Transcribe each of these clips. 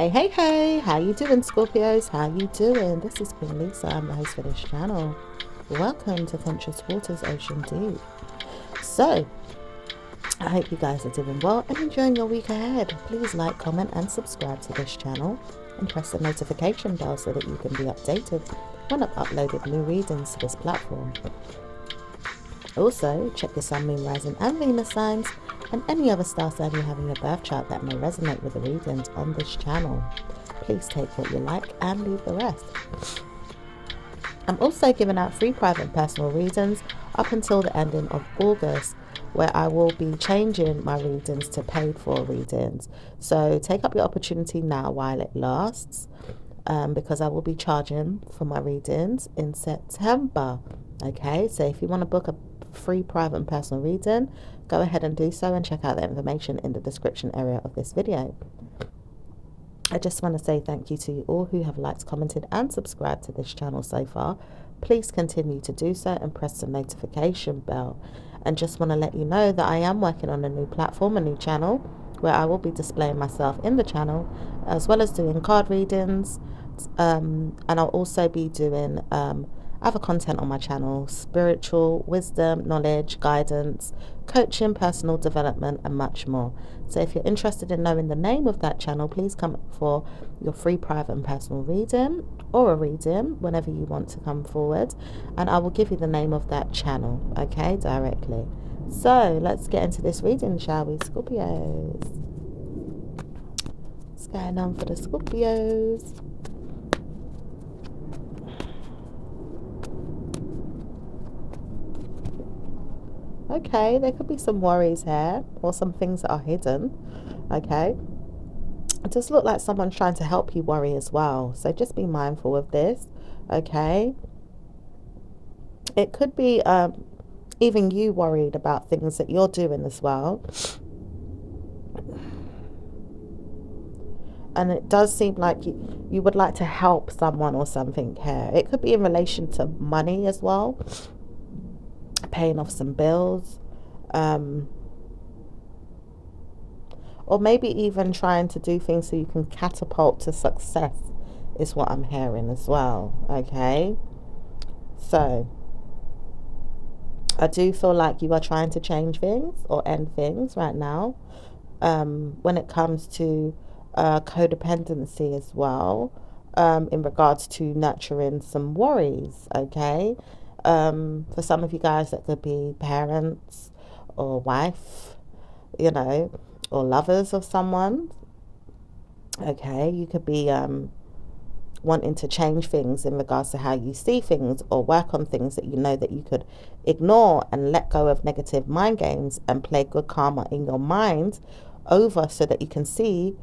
Hey, how you doing, Scorpios? How you doing? This is Queen Lisa. I'm the host for this channel. Welcome to Conscious Waters Ocean Deep. So, I hope you guys are doing well and enjoying your week ahead. Please like, comment and subscribe to this channel and press the notification bell so that you can be updated when I've uploaded new readings to this platform. Also, check your Sun, Moon, Rising and Venus signs and any other star sign you have in your birth chart that may resonate with the readings on this channel. Please take what you like and leave the rest. I'm also giving out free private and personal readings up until the ending of August, where I will be changing my readings to paid for readings. So take up your opportunity now while it lasts, because I will be charging for my readings in September. Okay, so if you want to book a free private and personal reading, go ahead and do so and check out the information in the description area of this video. I just want to say thank you to all who have liked, commented and subscribed to this channel so far. Please continue to do so and press the notification bell. And just want to let you know that I am working on a new platform, a new channel, where I will be displaying myself in the channel, as well as doing card readings. And I'll also be doing other content on my channel: spiritual, wisdom, knowledge, guidance, coaching, personal development and much more. So if you're interested in knowing the name of that channel, please come for your free private and personal reading, or a reading whenever you want to come forward, and I will give you the name of that channel, okay, directly. So let's get into this reading, shall we, Scorpios? What's going on for the Scorpios? Okay, there could be some worries here, or some things that are hidden. Okay, it does look like someone's trying to help you worry as well, so just be mindful of this. Okay, it could be even you worried about things that you're doing as well, and it does seem like you would like to help someone or something here. It could be in relation to money as well, paying off some bills, or maybe even trying to do things so you can catapult to success is what I'm hearing as well. Okay, so I do feel like you are trying to change things or end things right now, when it comes to codependency as well, in regards to nurturing some worries. Okay, for some of you guys that could be parents or wife, or lovers of someone. Okay, you could be wanting to change things in regards to how you see things, or work on things that you know that you could ignore and let go of negative mind games and play good karma in your mind over, so that you can see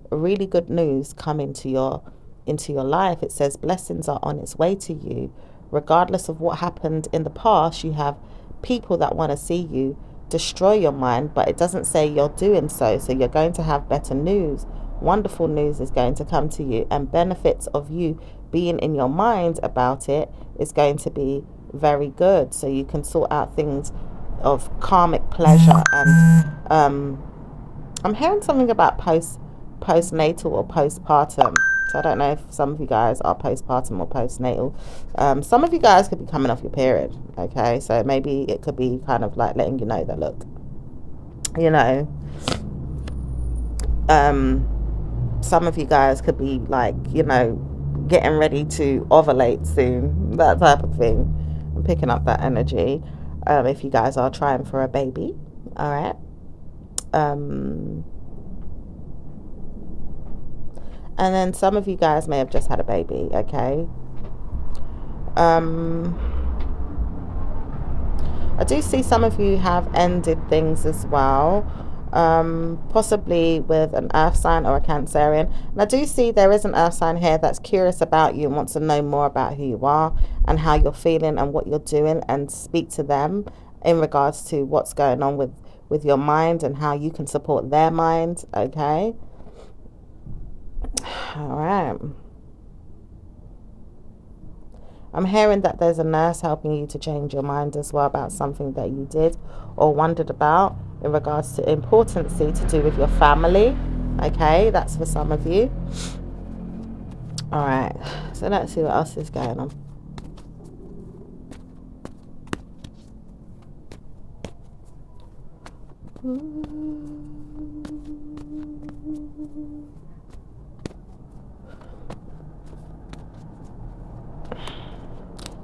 really good news come into your life. It says blessings are on its way to you. Regardless of what happened in the past, you have people that want to see you destroy your mind, but it doesn't say you're doing so. So you're going to have better news. Wonderful news is going to come to you, and benefits of you being in your mind about it is going to be very good. So you can sort out things of karmic pleasure. And I'm hearing something about postnatal or postpartum. So I don't know if some of you guys are postpartum or postnatal. Some of you guys could be coming off your period. Okay, so maybe it could be kind of like letting you know that, look, some of you guys could be like, getting ready to ovulate soon, that type of thing. I'm picking up that energy. If you guys are trying for a baby, all right. And then some of you guys may have just had a baby. Okay, I do see some of you have ended things as well, possibly with an earth sign or a Cancerian. And I do see there is an earth sign here that's curious about you and wants to know more about who you are and how you're feeling and what you're doing, and speak to them in regards to what's going on with your mind and how you can support their mind. Okay, all right. I'm hearing that there's a nurse helping you to change your mind as well about something that you did or wondered about in regards to importance to do with your family. Okay, that's for some of you. All right, so let's see what else is going on.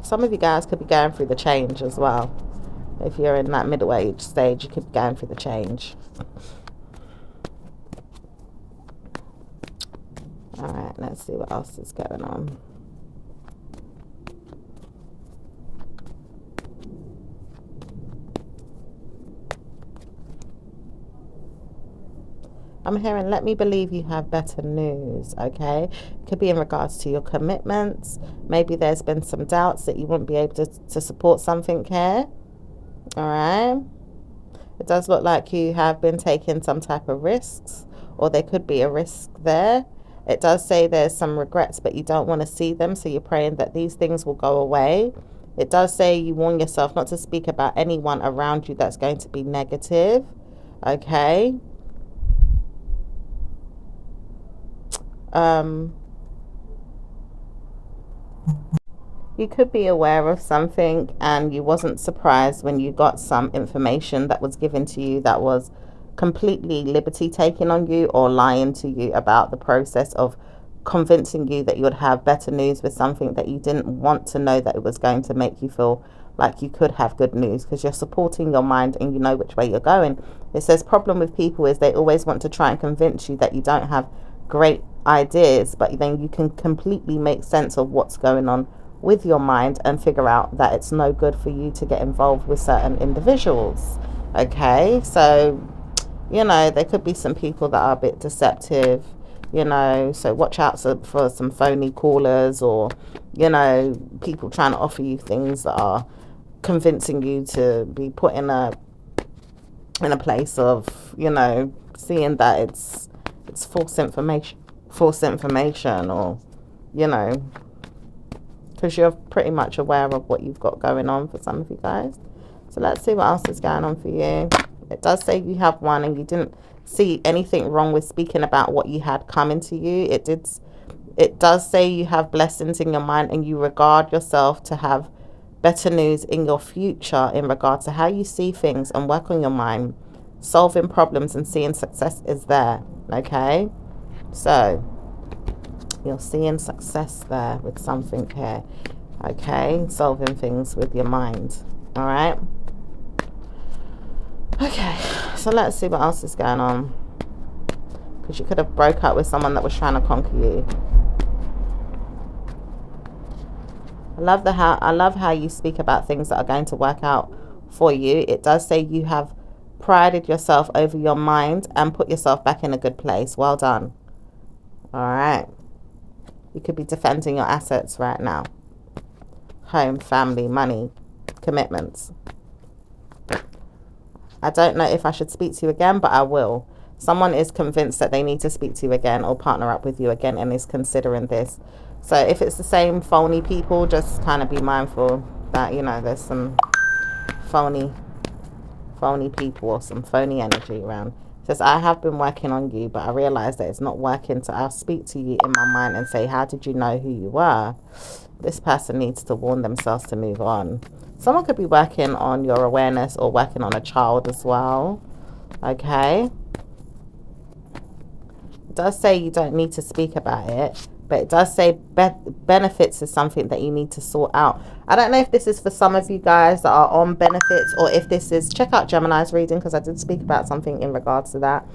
Some of you guys could be going through the change as well. If you're in that middle age stage, you could be going through the change. All right, let's see what else is going on. I'm hearing, let me believe you have better news, okay? Could be in regards to your commitments. Maybe there's been some doubts that you wouldn't be able to support something here. All right. It does look like you have been taking some type of risks, or there could be a risk there. It does say there's some regrets, but you don't want to see them, so you're praying that these things will go away. It does say you warn yourself not to speak about anyone around you that's going to be negative, okay? You could be aware of something and you wasn't surprised when you got some information that was given to you that was completely liberty taking on you or lying to you about the process of convincing you that you would have better news with something that you didn't want to know, that it was going to make you feel like you could have good news because you're supporting your mind and you know which way you're going. It says problem with people is they always want to try and convince you that you don't have great ideas, but then you can completely make sense of what's going on with your mind and figure out that it's no good for you to get involved with certain individuals. Okay, so there could be some people that are a bit deceptive, so watch out for some phony callers, or people trying to offer you things that are convincing you to be put in a place of seeing that it's false information, or because you're pretty much aware of what you've got going on for some of you guys. So let's see what else is going on for you. It does say you have one and you didn't see anything wrong with speaking about what you had coming to you. It does say you have blessings in your mind and you regard yourself to have better news in your future in regards to how you see things, and work on your mind. Solving problems and seeing success is there, okay? So you're seeing success there with something here, okay? Solving things with your mind, all right? Okay, so let's see what else is going on, because you could have broke up with someone that was trying to conquer you. I love how you speak about things that are going to work out for you. It does say you have prided yourself over your mind and put yourself back in a good place. Well done. All right. You could be defending your assets right now. Home, family, money, commitments. I don't know if I should speak to you again, but I will. Someone is convinced that they need to speak to you again or partner up with you again and is considering this. So if it's the same phony people, just kind of be mindful that, there's some phony people or some phony energy around. It says, I have been working on you, but I realize that it's not working. So I'll speak to you in my mind and say, how did you know who you were? This person needs to warn themselves to move on. Someone could be working on your awareness or working on a child as well. Okay. It does say you don't need to speak about it, but it does say benefits is something that you need to sort out. I don't know if this is for some of you guys that are on benefits, or if this is, check out Gemini's reading, because I did speak about something in regards to that.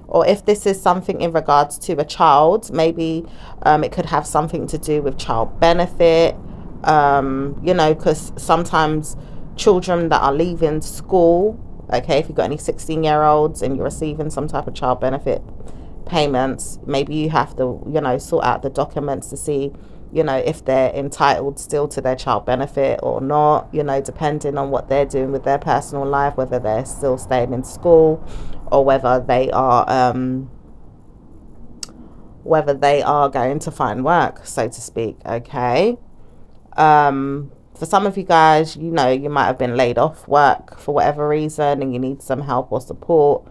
Or if this is something in regards to a child, maybe it could have something to do with child benefit, because sometimes children that are leaving school, okay, if you've got any 16-year-olds and you're receiving some type of child benefit payments, maybe you have to sort out the documents to see if they're entitled still to their child benefit or not, depending on what they're doing with their personal life, whether they're still staying in school or whether they are going to find work, so to speak. Okay. For some of you guys, you might have been laid off work for whatever reason and you need some help or support.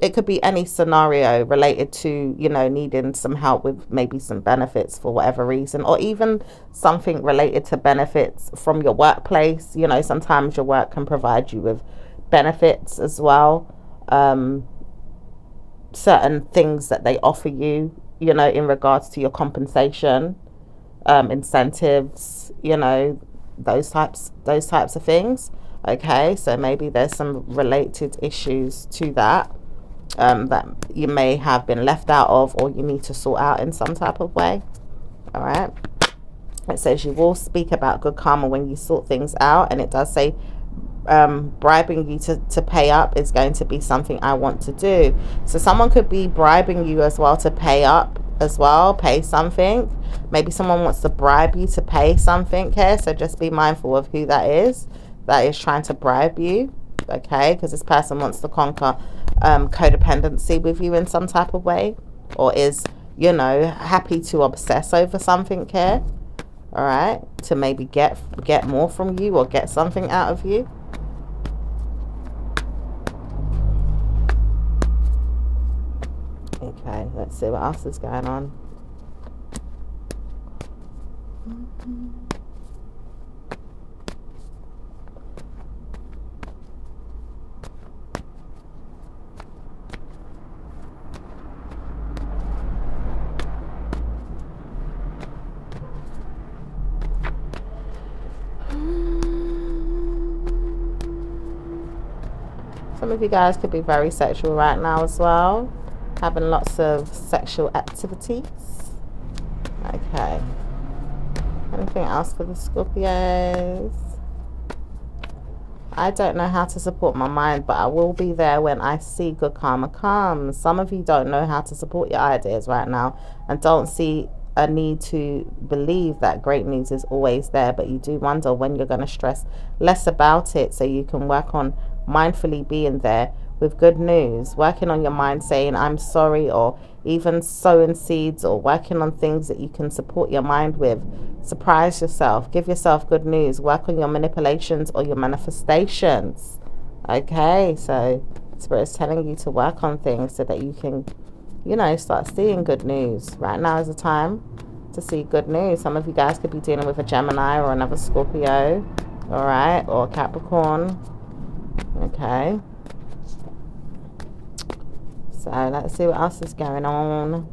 it could be any scenario related to, you know, needing some help with maybe some benefits for whatever reason, or even something related to benefits from your workplace. You know, sometimes your work can provide you with benefits as well. Certain things that they offer you, you know, in regards to your compensation, incentives, you know, those types of things. Okay, so maybe there's some related issues to that, that you may have been left out of, or you need to sort out in some type of way. All right. It says you will speak about good karma when you sort things out, and it does say bribing you to pay up is going to be something I want to do. So someone could be bribing you as well to pay up as well, pay something. Maybe someone wants to bribe you to pay something here, so just be mindful of who that is trying to bribe you. Okay, because this person wants to conquer codependency with you in some type of way, or is, you know, happy to obsess over something here. All right, to maybe get more from you or get something out of you. Okay, let's see what else is going on. Some of you guys could be very sexual right now as well, having lots of sexual activities. Okay. Anything else for the Scorpios? I don't know how to support my mind, but I will be there when I see good karma comes. Some of you don't know how to support your ideas right now and don't see a need to believe that great news is always there, but you do wonder when you're going to stress less about it, so you can work on mindfully being there with good news, working on your mind, saying I'm sorry, or even sowing seeds, or working on things that you can support your mind with. Surprise yourself, give yourself good news, work on your manipulations or your manifestations. Okay, so Spirit's telling you to work on things so that you can, you know, start seeing good news. Right now is the time to see good news. Some of you guys could be dealing with a Gemini or another Scorpio, all right, or Capricorn. Okay, so let's see what else is going on.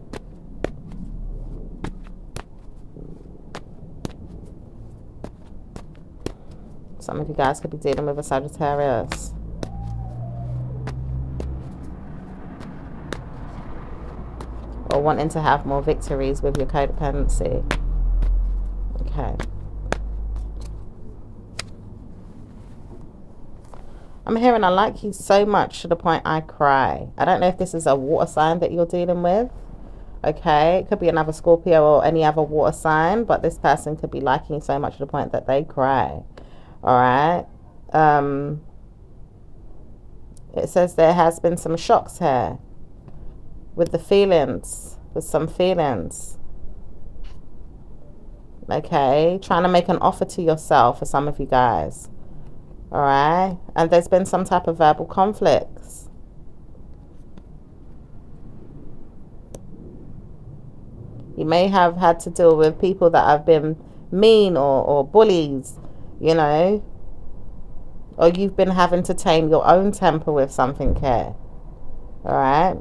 Some of you guys could be dealing with a Sagittarius. Or wanting to have more victories with your codependency. Okay. I'm hearing I like you so much to the point I cry. I don't know if this is a water sign that you're dealing with. Okay, it could be another Scorpio or any other water sign, but this person could be liking you so much to the point that they cry. All right. It says there has been some shocks here with the feelings, with some feelings. Okay, trying to make an offer to yourself for some of you guys. All right, and there's been some type of verbal conflicts. You may have had to deal with people that have been mean or bullies, you know, or you've been having to tame your own temper with something here. All right.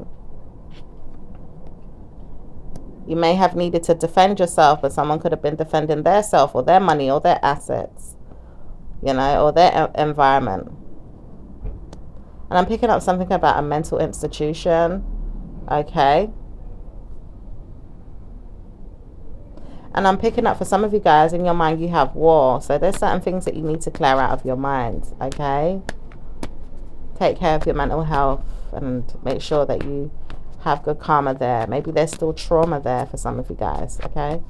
You may have needed to defend yourself, but someone could have been defending their self or their money or their assets, you know, or their environment. And I'm picking up something about a mental institution. Okay. And I'm picking up for some of you guys, in your mind you have war. So there's certain things that you need to clear out of your mind. Okay. Take care of your mental health and make sure that you have good karma there. Maybe there's still trauma there for some of you guys. Okay.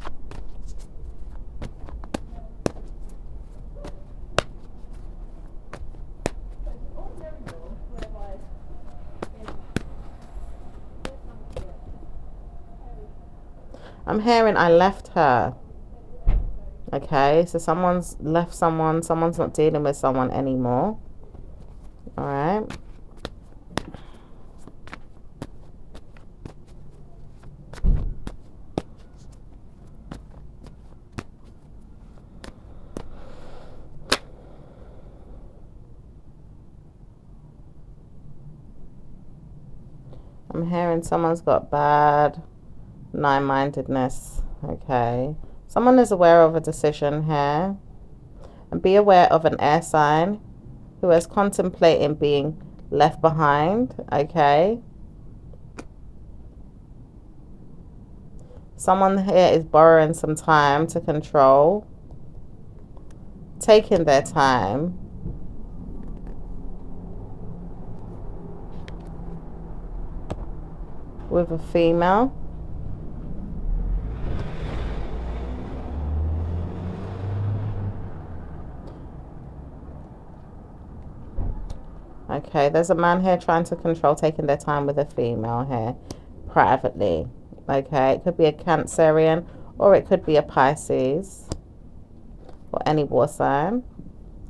I'm hearing I left her. Okay, so someone's left someone. Someone's not dealing with someone anymore. All right. I'm hearing someone's got bad nine-mindedness. Okay. Someone is aware of a decision here. And be aware of an air sign who is contemplating being left behind. Okay. Someone here is borrowing some time to control, taking their time. With a female. Okay, there's a man here trying to control, taking their time with a female here, privately. Okay, it could be a Cancerian or it could be a Pisces or any war sign.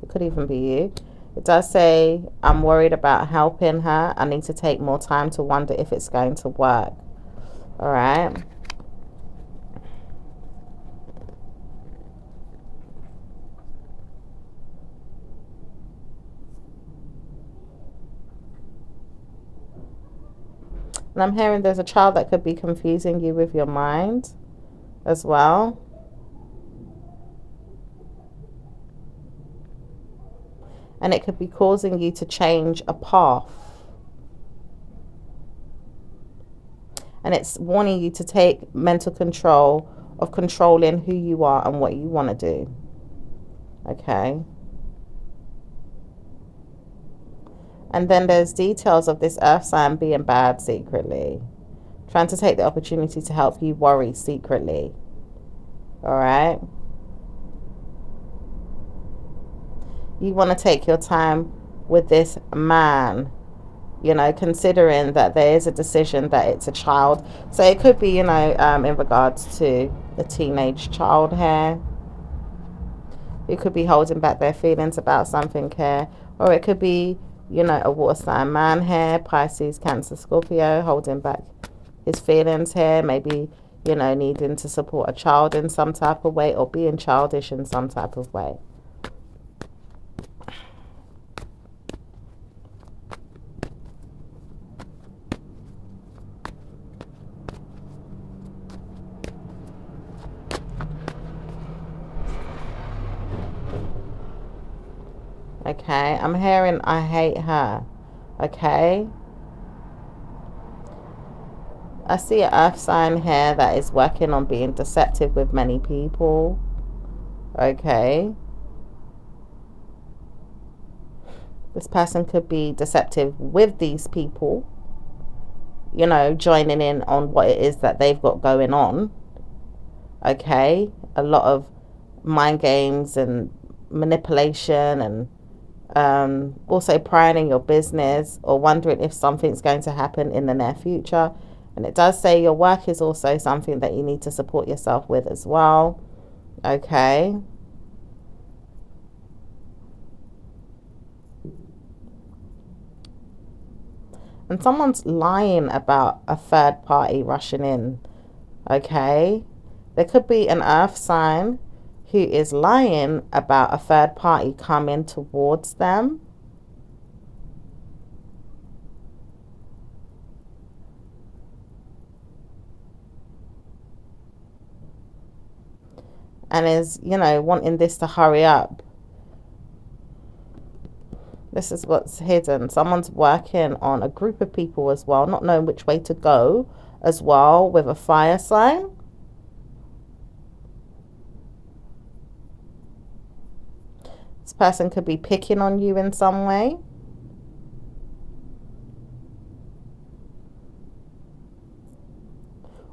It could even be you. It does say, I'm worried about helping her. I need to take more time to wonder if it's going to work. All right. And I'm hearing there's a child that could be confusing you with your mind as well. And it could be causing you to change a path. And it's warning you to take mental control of controlling who you are and what you want to do. Okay. And then there's details of this earth sign being bad secretly. Trying to take the opportunity to help you worry secretly. All right. You want to take your time with this man, you know, considering that there is a decision that it's a child. So it could be, you know, in regards to a teenage child here. It could be holding back their feelings about something here. Or it could be, you know, a water sign man here, Pisces, Cancer, Scorpio, holding back his feelings here. Maybe, you know, needing to support a child in some type of way or being childish in some type of way. Okay, I'm hearing I hate her. Okay. I see an earth sign here that is working on being deceptive with many people. Okay. This person could be deceptive with these people, you know, joining in on what it is that they've got going on. Okay. A lot of mind games and manipulation and also prying in your business or wondering if something's going to happen in the near future. And it does say your work is also something that you need to support yourself with as well. Okay. And someone's lying about a third party rushing in. Okay. There could be an earth sign who is lying about a third party coming towards them. And is, you know, wanting this to hurry up. This is what's hidden. Someone's working on a group of people as well, not knowing which way to go as well, with a fire sign. This person could be picking on you in some way.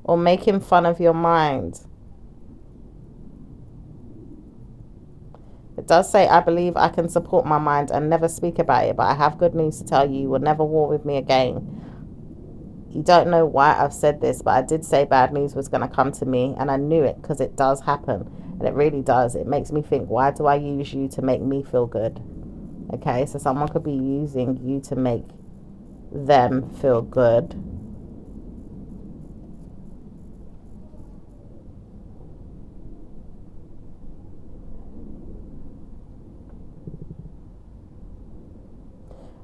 Or making fun of your mind. It does say, I believe I can support my mind and never speak about it, but I have good news to tell you. You will never war with me again. You don't know why I've said this, but I did say bad news was going to come to me, and I knew it because it does happen, and it really does. It makes me think, why do I use you to make me feel good? Okay, so someone could be using you to make them feel good.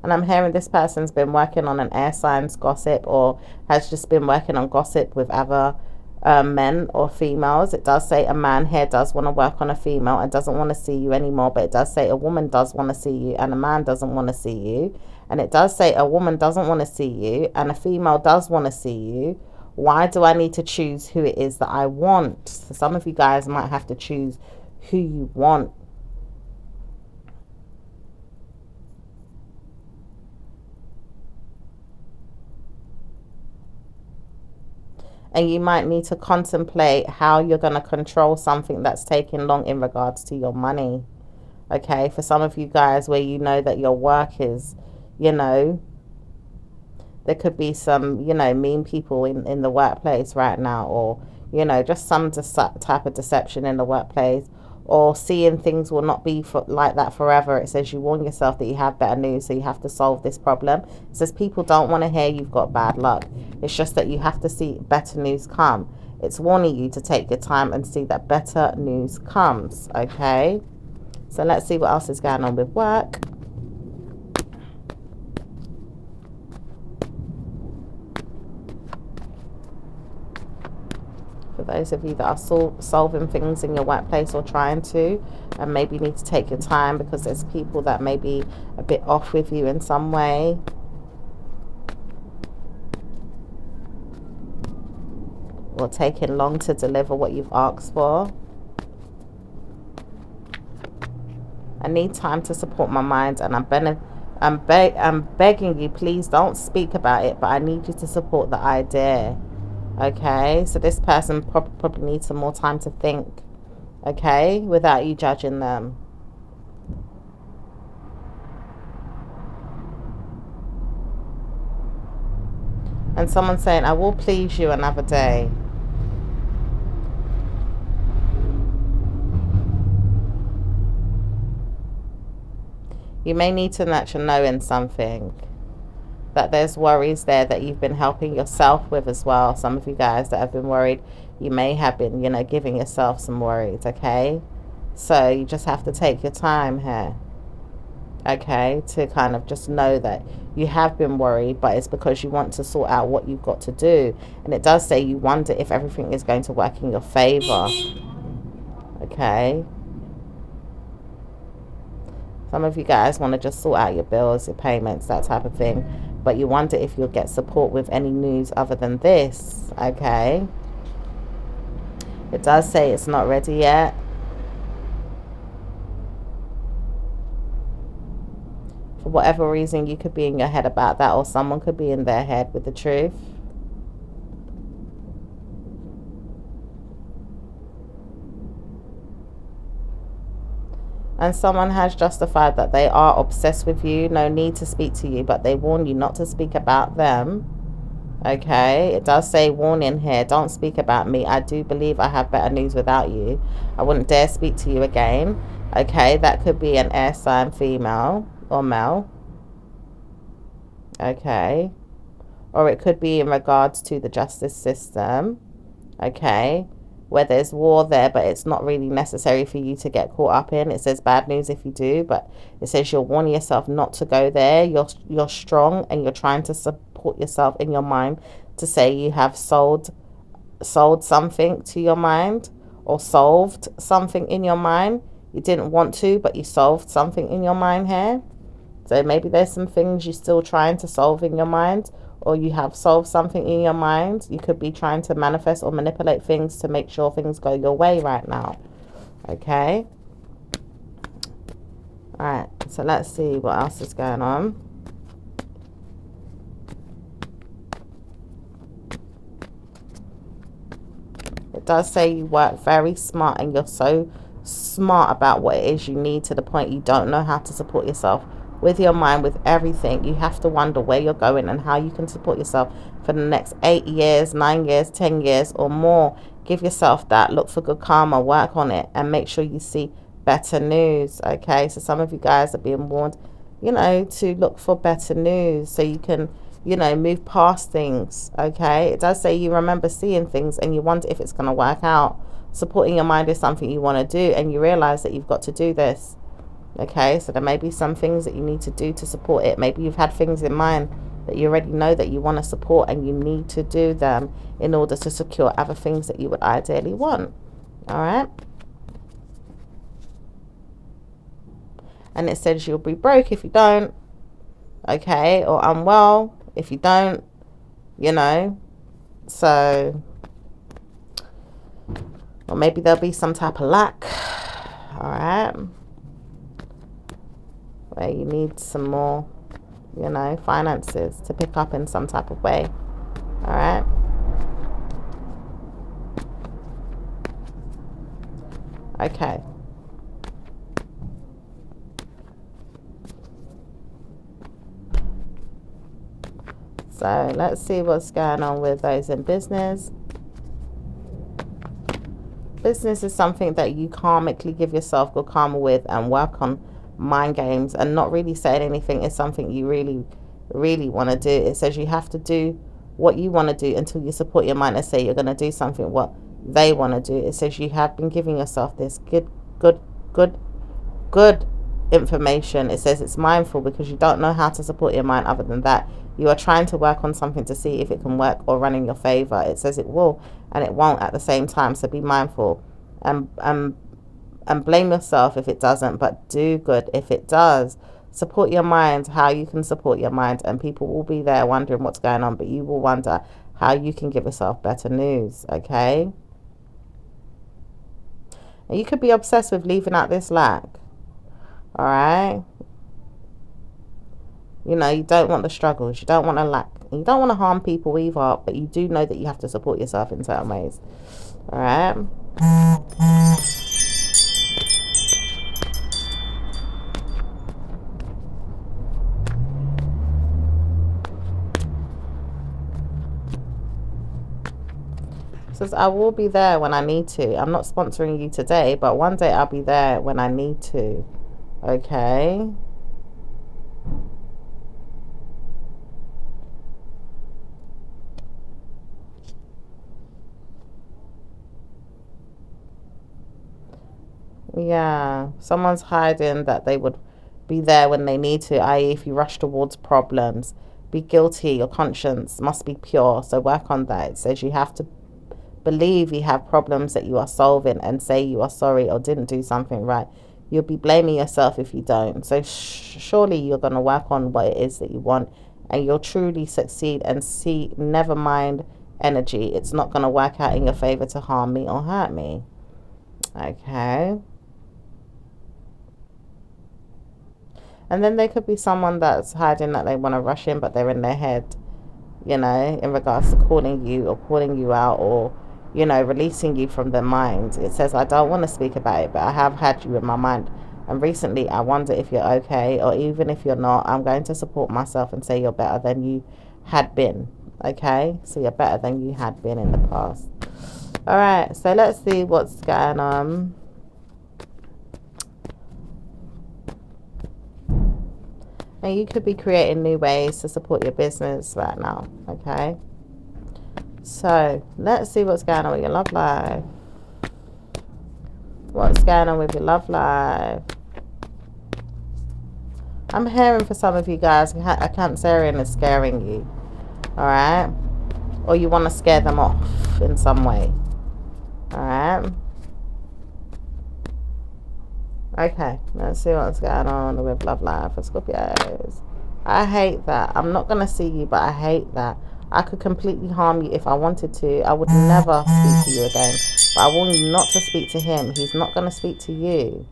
And I'm hearing this person's been working on an air signs gossip, or has just been working on gossip with other men or females. It does say a man here does want to work on a female and doesn't want to see you anymore, but it does say a woman does want to see you and a man doesn't want to see you. And it does say a woman doesn't want to see you and a female does want to see you. Why do I need to choose who it is that I want? So some of you guys might have to choose who you want. And you might need to contemplate how you're going to control something that's taking long in regards to your money. Okay, for some of you guys where you know that your work is, you know, there could be some, you know, mean people in the workplace right now, or, you know, just some type of deception in the workplace, or seeing things will not be like that forever. It says you warn yourself that you have better news, so you have to solve this problem. It says people don't want to hear you've got bad luck. It's just that you have to see better news come. It's warning you to take your time and see that better news comes, okay? So let's see what else is going on with work. For those of you that are solving things in your workplace or trying to, and maybe need to take your time because there's people that may be a bit off with you in some way. Or taking long to deliver what you've asked for. I need time to support my mind, and I'm begging you, please don't speak about it, but I need you to support the idea. Okay, so this person probably needs some more time to think, okay, without you judging them. And someone saying, I will please you another day. You may need to let you know in something that there's worries there that you've been helping yourself with as well. Some of you guys that have been worried, you may have been, you know, giving yourself some worries, okay? So you just have to take your time here, okay, to kind of just know that you have been worried, but it's because you want to sort out what you've got to do. And it does say you wonder if everything is going to work in your favor, okay? Some of you guys want to just sort out your bills, your payments, that type of thing. But you wonder if you'll get support with any news other than this, okay? It does say it's not ready yet. For whatever reason, you could be in your head about that, or someone could be in their head with the truth. And someone has justified that they are obsessed with you, no need to speak to you, but they warn you not to speak about them. Okay, it does say warning here, don't speak about me. I do believe I have better news without you. I wouldn't dare speak to you again. Okay, that could be an air sign, female or male. Okay, or it could be in regards to the justice system. Okay, where there's war there, but it's not really necessary for you to get caught up in. It says bad news if you do, but it says you're warning yourself not to go there. You're strong, and you're trying to support yourself in your mind to say you have sold something to your mind, or solved something in your mind. You didn't want to, but you solved something in your mind here. So maybe there's some things you're still trying to solve in your mind, or you have solved something in your mind. You could be trying to manifest or manipulate things to make sure things go your way right now. Okay? Alright, so let's see what else is going on. It does say you work very smart, and you're so smart about what it is you need to the point you don't know how to support yourself with your mind, with everything. You have to wonder where you're going and how you can support yourself for the next 8 years, 9 years, 10 years or more. Give yourself that. Look for good karma, work on it, and make sure you see better news. Okay, so some of you guys are being warned, you know, to look for better news so you can, you know, move past things. Okay, it does say you remember seeing things and you wonder if it's going to work out. Supporting your mind is something you want to do, and you realize that you've got to do this. Okay, so there may be some things that you need to do to support it. Maybe you've had things in mind that you already know that you want to support, and you need to do them in order to secure other things that you would ideally want. All right. And it says you'll be broke if you don't. Okay, or unwell if you don't, you know. So, or maybe there'll be some type of lack. All right. Where you need some more, you know, finances to pick up in some type of way. All right. Okay. So let's see what's going on with those in business. Business is something that you karmically give yourself good karma with and work on mind games, and not really saying anything is something you really, really want to do. It says you have to do what you want to do until you support your mind and say you're going to do something what they want to do. It says you have been giving yourself this good information. It says it's mindful because you don't know how to support your mind other than that. You are trying to work on something to see if it can work or run in your favor. It says it will and it won't at the same time. So be mindful and blame yourself if it doesn't, but do good if it does. Support your mind, how you can support your mind, and people will be there wondering what's going on, but you will wonder how you can give yourself better news. Okay. And you could be obsessed with leaving out this lack. All right. You know, you don't want the struggles. You don't want to lack. You don't want to harm people either, but you do know that you have to support yourself in certain ways. All right. It says, I will be there when I need to. I'm not sponsoring you today, but one day I'll be there when I need to. Okay. Yeah, someone's hiding that they would be there when they need to, i.e. if you rush towards problems, be guilty, your conscience must be pure, so work on that. It says you have to believe you have problems that you are solving and say you are sorry or didn't do something right. You'll be blaming yourself if you don't. So surely you're going to work on what it is that you want, and you'll truly succeed. And see, never mind energy. It's not going to work out in your favor to harm me or hurt me. Okay. And then there could be someone that's hiding that they want to rush in, but they're in their head, you know, in regards to calling you or calling you out, or, you know, releasing you from their mind. It says, I don't want to speak about it, but I have had you in my mind. And recently, I wonder if you're okay, or even if you're not, I'm going to support myself and say you're better than you had been. Okay? So you're better than you had been in the past. All right. So let's see what's going on. And you could be creating new ways to support your business right now, okay? So, let's see what's going on with your love life. What's going on with your love life? I'm hearing for some of you guys, a Cancerian is scaring you, alright? Or you want to scare them off in some way, alright? Okay, let's see what's going on with love life for Scorpios. I hate that. I'm not going to see you, but I hate that. I could completely harm you if I wanted to. I would never speak to you again. But I warn you not to speak to him. He's not going to speak to you.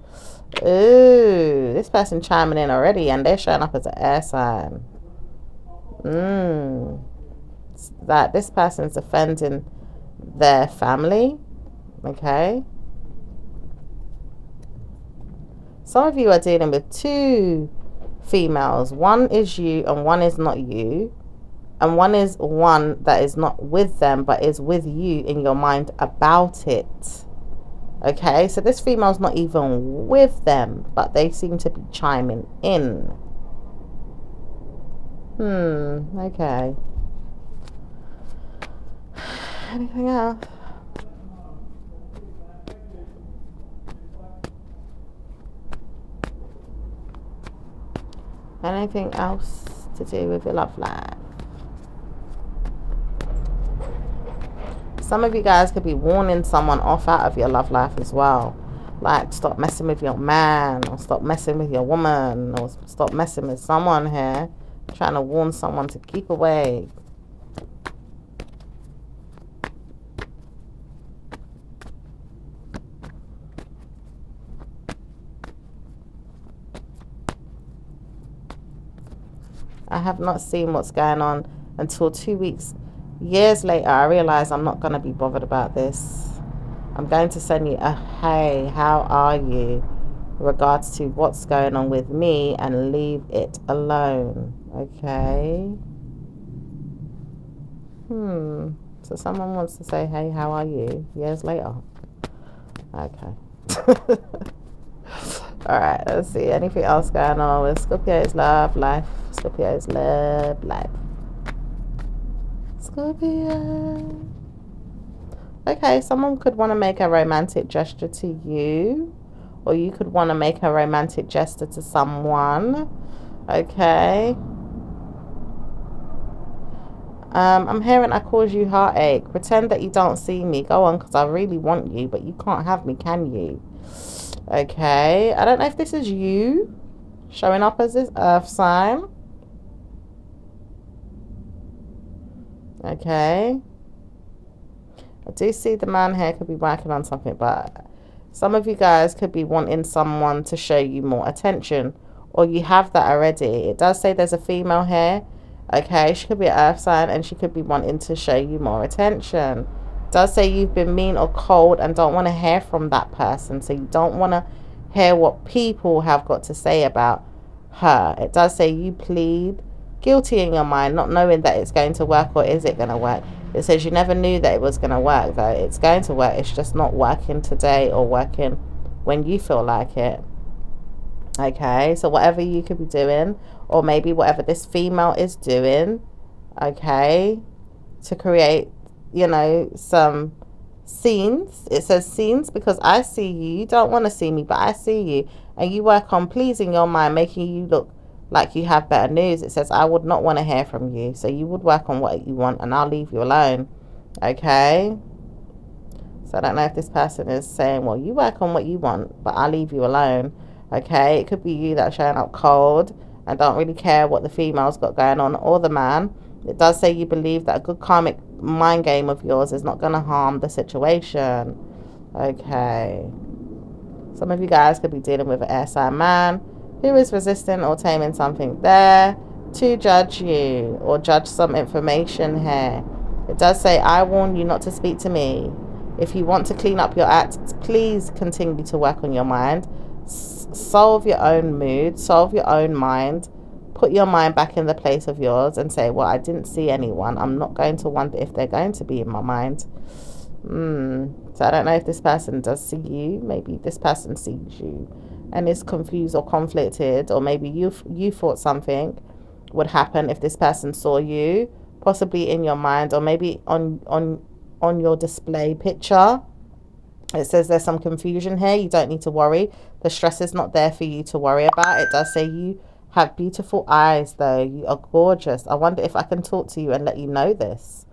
Ooh, this person chiming in already, and they're showing up as an air sign. That this person's offending their family. Okay. Some of you are dealing with two females. One is you and one is not you. And one is one that is not with them but is with you in your mind about it. Okay, so this female's not even with them, but they seem to be chiming in. Okay. Anything else? Anything else to do with your love life? Some of you guys could be warning someone off out of your love life as well. Like, stop messing with your man, or stop messing with your woman, or stop messing with someone here. Trying to warn someone to keep away. I have not seen what's going on until 2 weeks. Years later, I realized I'm not going to be bothered about this. I'm going to send you a hey, how are you? Regards to what's going on with me, and leave it alone. Okay? So someone wants to say, hey, how are you? Years later. Okay. Alright, let's see. Anything else going on with Scorpio's love life? Scorpio's love life. Scorpio. Okay, someone could want to make a romantic gesture to you, or you could want to make a romantic gesture to someone. Okay. I'm hearing I cause you heartache. Pretend that you don't see me. Go on, because I really want you, but you can't have me, can you? Okay. I don't know if this is you showing up as this earth sign. Okay. I do see the man here could be working on something, but some of you guys could be wanting someone to show you more attention, or you have that already. It does say there's a female here. Okay, she could be an earth sign, and she could be wanting to show you more attention. It does say you've been mean or cold and don't want to hear from that person, so you don't want to hear what people have got to say about her. It does say you plead guilty in your mind, not knowing that it's going to work, or is it going to work. It says you never knew that it was going to work, though. It's going to work. It's just not working today, or working when you feel like it. Okay, so whatever you could be doing, or maybe whatever this female is doing, okay, to create, some scenes. It says scenes because I see you. You don't want to see me, but I see you. And you work on pleasing your mind, making you look like you have better news. It says I would not want to hear from you. So you would work on what you want, and I'll leave you alone. Okay? So I don't know if this person is saying, well, you work on what you want, but I'll leave you alone. Okay? It could be you that's showing up cold and don't really care what the female's got going on, or the man. It does say you believe that a good karmic mind game of yours is not going to harm the situation. Okay. Some of you guys could be dealing with an air sign man who is resisting or taming something there to judge you, or judge some information here. It does say, I warn you not to speak to me. If you want to clean up your act, please continue to work on your mind. Solve your own mood, solve your own mind. Put your mind back in the place of yours and say, well, I didn't see anyone. I'm not going to wonder if they're going to be in my mind. So I don't know if this person does see you. Maybe this person sees you and is confused or conflicted, or maybe you thought something would happen if this person saw you, possibly in your mind, or maybe on your display picture. It says there's some confusion here. You don't need to worry. The stress is not there for you to worry about. It does say you have beautiful eyes, though. You are gorgeous. I wonder if I can talk to you and let you know this.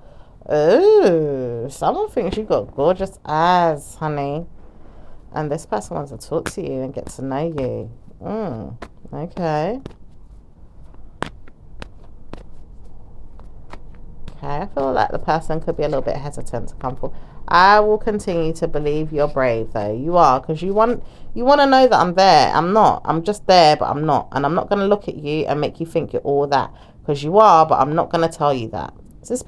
Oh, someone thinks you got gorgeous eyes, honey. And this person wants to talk to you and get to know you. Okay. Okay, I feel like the person could be a little bit hesitant to come forward. I will continue to believe you're brave, though. You are, because you want to know that I'm there. I'm not. I'm just there, but I'm not. And I'm not going to look at you and make you think you're all that, because you are, but I'm not going to tell you that. This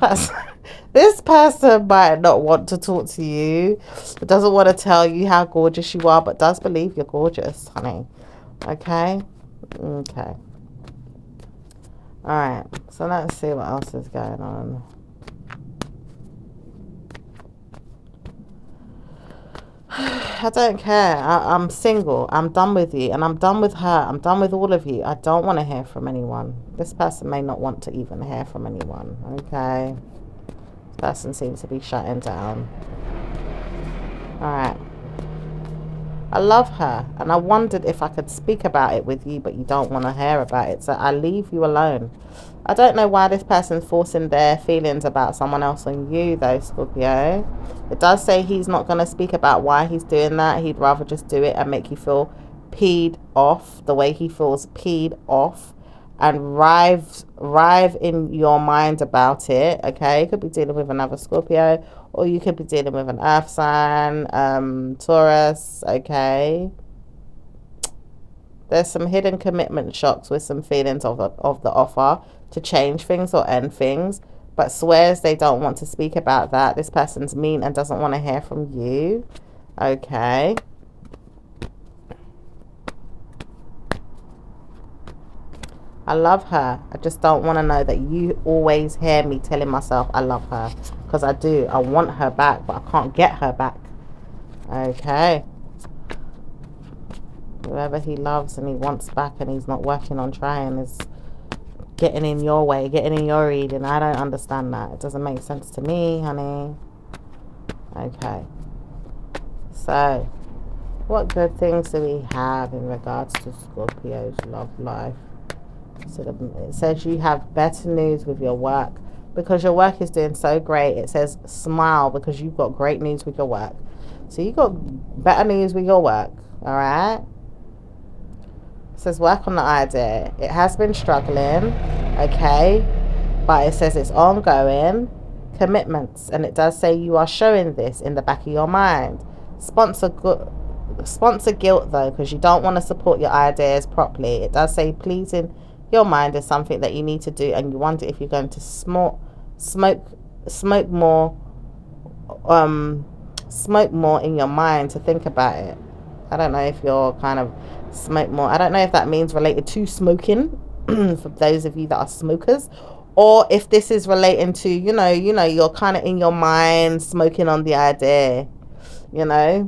person might not want to talk to you, but doesn't want to tell you how gorgeous you are, but does believe you're gorgeous, honey. Okay? Okay. Alright, so let's see what else is going on. I don't care. I'm single. I'm done with you, and I'm done with her. I'm done with all of you. I don't want to hear from anyone. This person may not want to even hear from anyone. Okay? This person seems to be shutting down. Alright. I love her, and I wondered if I could speak about it with you, but you don't want to hear about it, so I leave you alone. I don't know why this person's forcing their feelings about someone else on you, though, Scorpio. It does say he's not going to speak about why he's doing that. He'd rather just do it and make you feel peed off the way he feels peed off, and rive in your mind about it. Okay, you could be dealing with another Scorpio, or you could be dealing with an earth sign, Taurus. Okay, there's some hidden commitment shocks with some feelings of the offer to change things or end things, but swears they don't want to speak about that. This person's mean and doesn't want to hear from you. Okay. I love her. I just don't want to know that you always hear me telling myself I love her. Because I do. I want her back, but I can't get her back. Okay. Whoever he loves and he wants back and he's not working on trying is getting in your way, getting in your reading. I don't understand that. It doesn't make sense to me, honey. Okay. So, what good things do we have in regards to Scorpio's love life? So it says you have better news with your work because your work is doing so great. It says smile because you've got great news with your work. So you got better news with your work. All right. It says work on the idea. It has been struggling. Okay. But it says it's ongoing commitments. And it does say you are showing this in the back of your mind. Sponsor guilt though, because you don't want to support your ideas properly. It does say pleasing your mind is something that you need to do, and you wonder if you're going to smoke more in your mind to think about it. I don't know if you're kind of smoke more. I don't know if that means related to smoking for those of you that are smokers, or if this is relating to you're kind of in your mind smoking on the idea, yeah.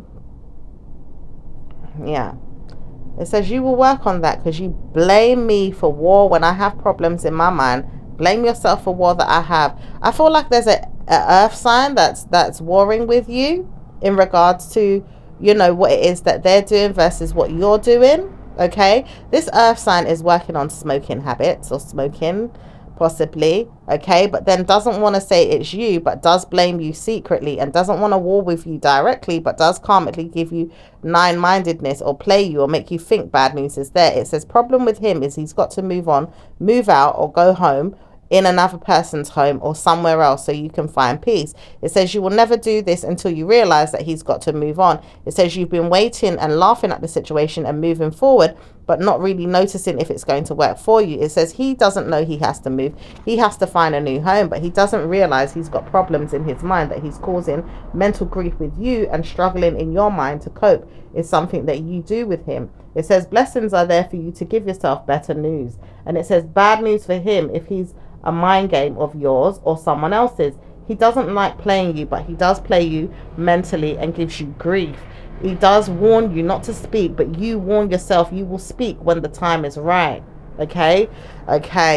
It says you will work on that because you blame me for war when I have problems in my mind. Blame yourself for war that I have. I feel like there's a earth sign that's warring with you in regards to, what it is that they're doing versus what you're doing. Okay. This earth sign is working on smoking habits or smoking possibly. Okay. But then doesn't want to say it's you, but does blame you secretly, and doesn't want to war with you directly, but does karmically give you nine-mindedness or play you or make you think bad news is there. It says problem with him is he's got to move on, move out, or go home in another person's home or somewhere else so you can find peace. It says you will never do this until you realize that he's got to move on. It says you've been waiting and laughing at the situation and moving forward, but not really noticing if it's going to work for you. It says he doesn't know he has to move. He has to find a new home, but he doesn't realize he's got problems in his mind that he's causing mental grief with you, and struggling in your mind to cope is something that you do with him. It says blessings are there for you to give yourself better news. And it says bad news for him if he's a mind game of yours or someone else's. He doesn't like playing you, but he does play you mentally and gives you grief. He does warn you not to speak, but you warn yourself you will speak when the time is right. Okay,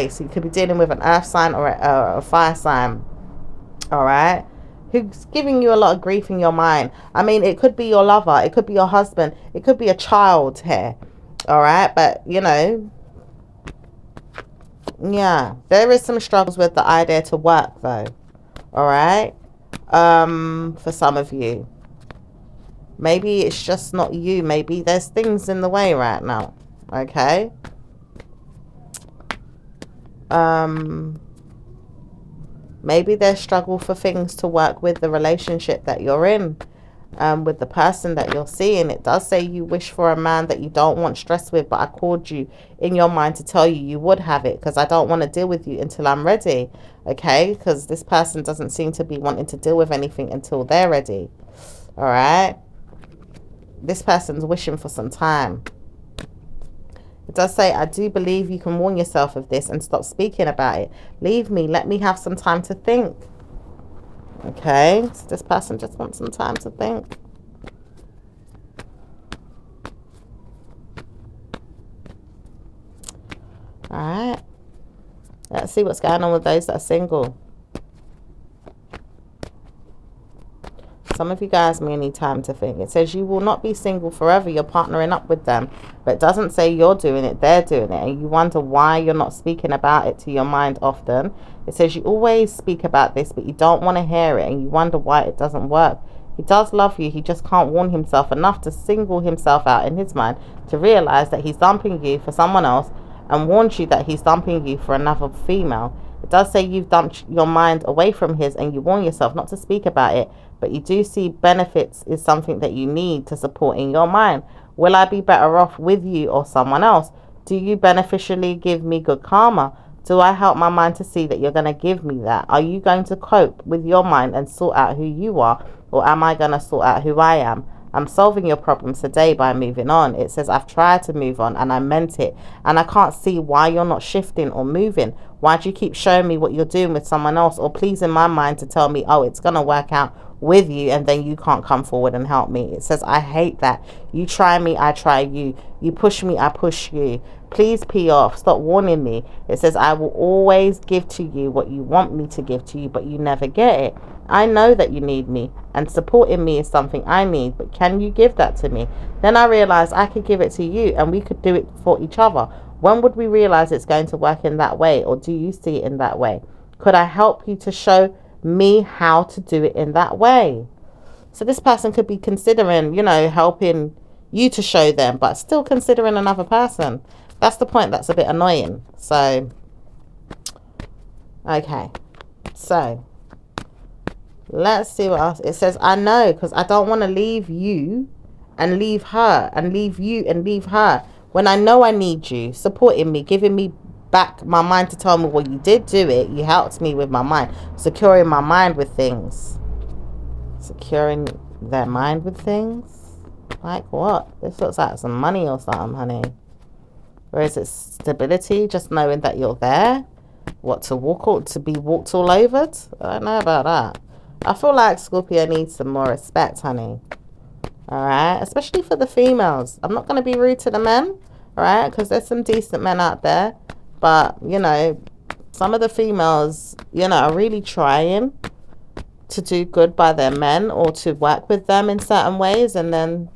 so you could be dealing with an earth sign or a fire sign. All right, who's giving you a lot of grief in your mind. I mean, it could be your lover, it could be your husband, it could be a child here. All right, but yeah, there is some struggles with the idea to work though. All right, for some of you, maybe it's just not you. Maybe there's things in the way right now. Okay. Maybe there's struggle for things to work with the relationship that you're in. With the person that you're seeing. It does say you wish for a man that you don't want stress with, but I called you in your mind to tell you would have it because I don't want to deal with you until I'm ready. Okay, because this person doesn't seem to be wanting to deal with anything until they're ready. All right, this person's wishing for some time. It does say I do believe you can warn yourself of this and stop speaking about it. Leave me, let me have some time to think. Okay, so this person just wants some time to think. All right, let's see what's going on with those that are single. Some of you guys may need time to think. It says you will not be single forever. You're partnering up with them. But it doesn't say you're doing it. They're doing it. And you wonder why you're not speaking about it to your mind often. It says you always speak about this, but you don't want to hear it. And you wonder why it doesn't work. He does love you. He just can't warn himself enough to single himself out in his mind to realize that he's dumping you for someone else and warns you that he's dumping you for another female. It does say you've dumped your mind away from his and you warn yourself not to speak about it, but you do see benefits is something that you need to support in your mind. Will I be better off with you or someone else? Do you beneficially give me good karma? Do I help my mind to see that you're going to give me that? Are you going to cope with your mind and sort out who you are? Or am I going to sort out who I am? I'm solving your problems today by moving on. It says I've tried to move on and I meant it. And I can't see why you're not shifting or moving. Why do you keep showing me what you're doing with someone else or pleasing my mind to tell me, oh, it's going to work out with you, and then you can't come forward and help me? It says I hate that. You try me, I try you. You push me, I push you. Please pee off. Stop warning me. It says I will always give to you what you want me to give to you, but you never get it. I know that you need me, and supporting me is something I need, but can you give that to me? Then I realized I could give it to you and we could do it for each other. When would we realize it's going to work in that way, or do you see it in that way? Could I help you to show me how to do it in that way? So this person could be considering, helping you to show them, but still considering another person. That's the point that's a bit annoying. So, okay. So, let's see what else. It says, I know, because I don't want to leave you and leave her and leave you and leave her. When I know I need you, supporting me, giving me back my mind to tell me, well, you did do it. You helped me with my mind. Securing my mind with things. Securing their mind with things? Like what? This looks like some money or something, honey. Or is it stability? Just knowing that you're there? What, to be walked all over? I don't know about that. I feel like Scorpio needs some more respect, honey. Alright? Especially for the females. I'm not going to be rude to the men. Alright? Because there's some decent men out there. But, some of the females, are really trying to do good by their men or to work with them in certain ways. And then,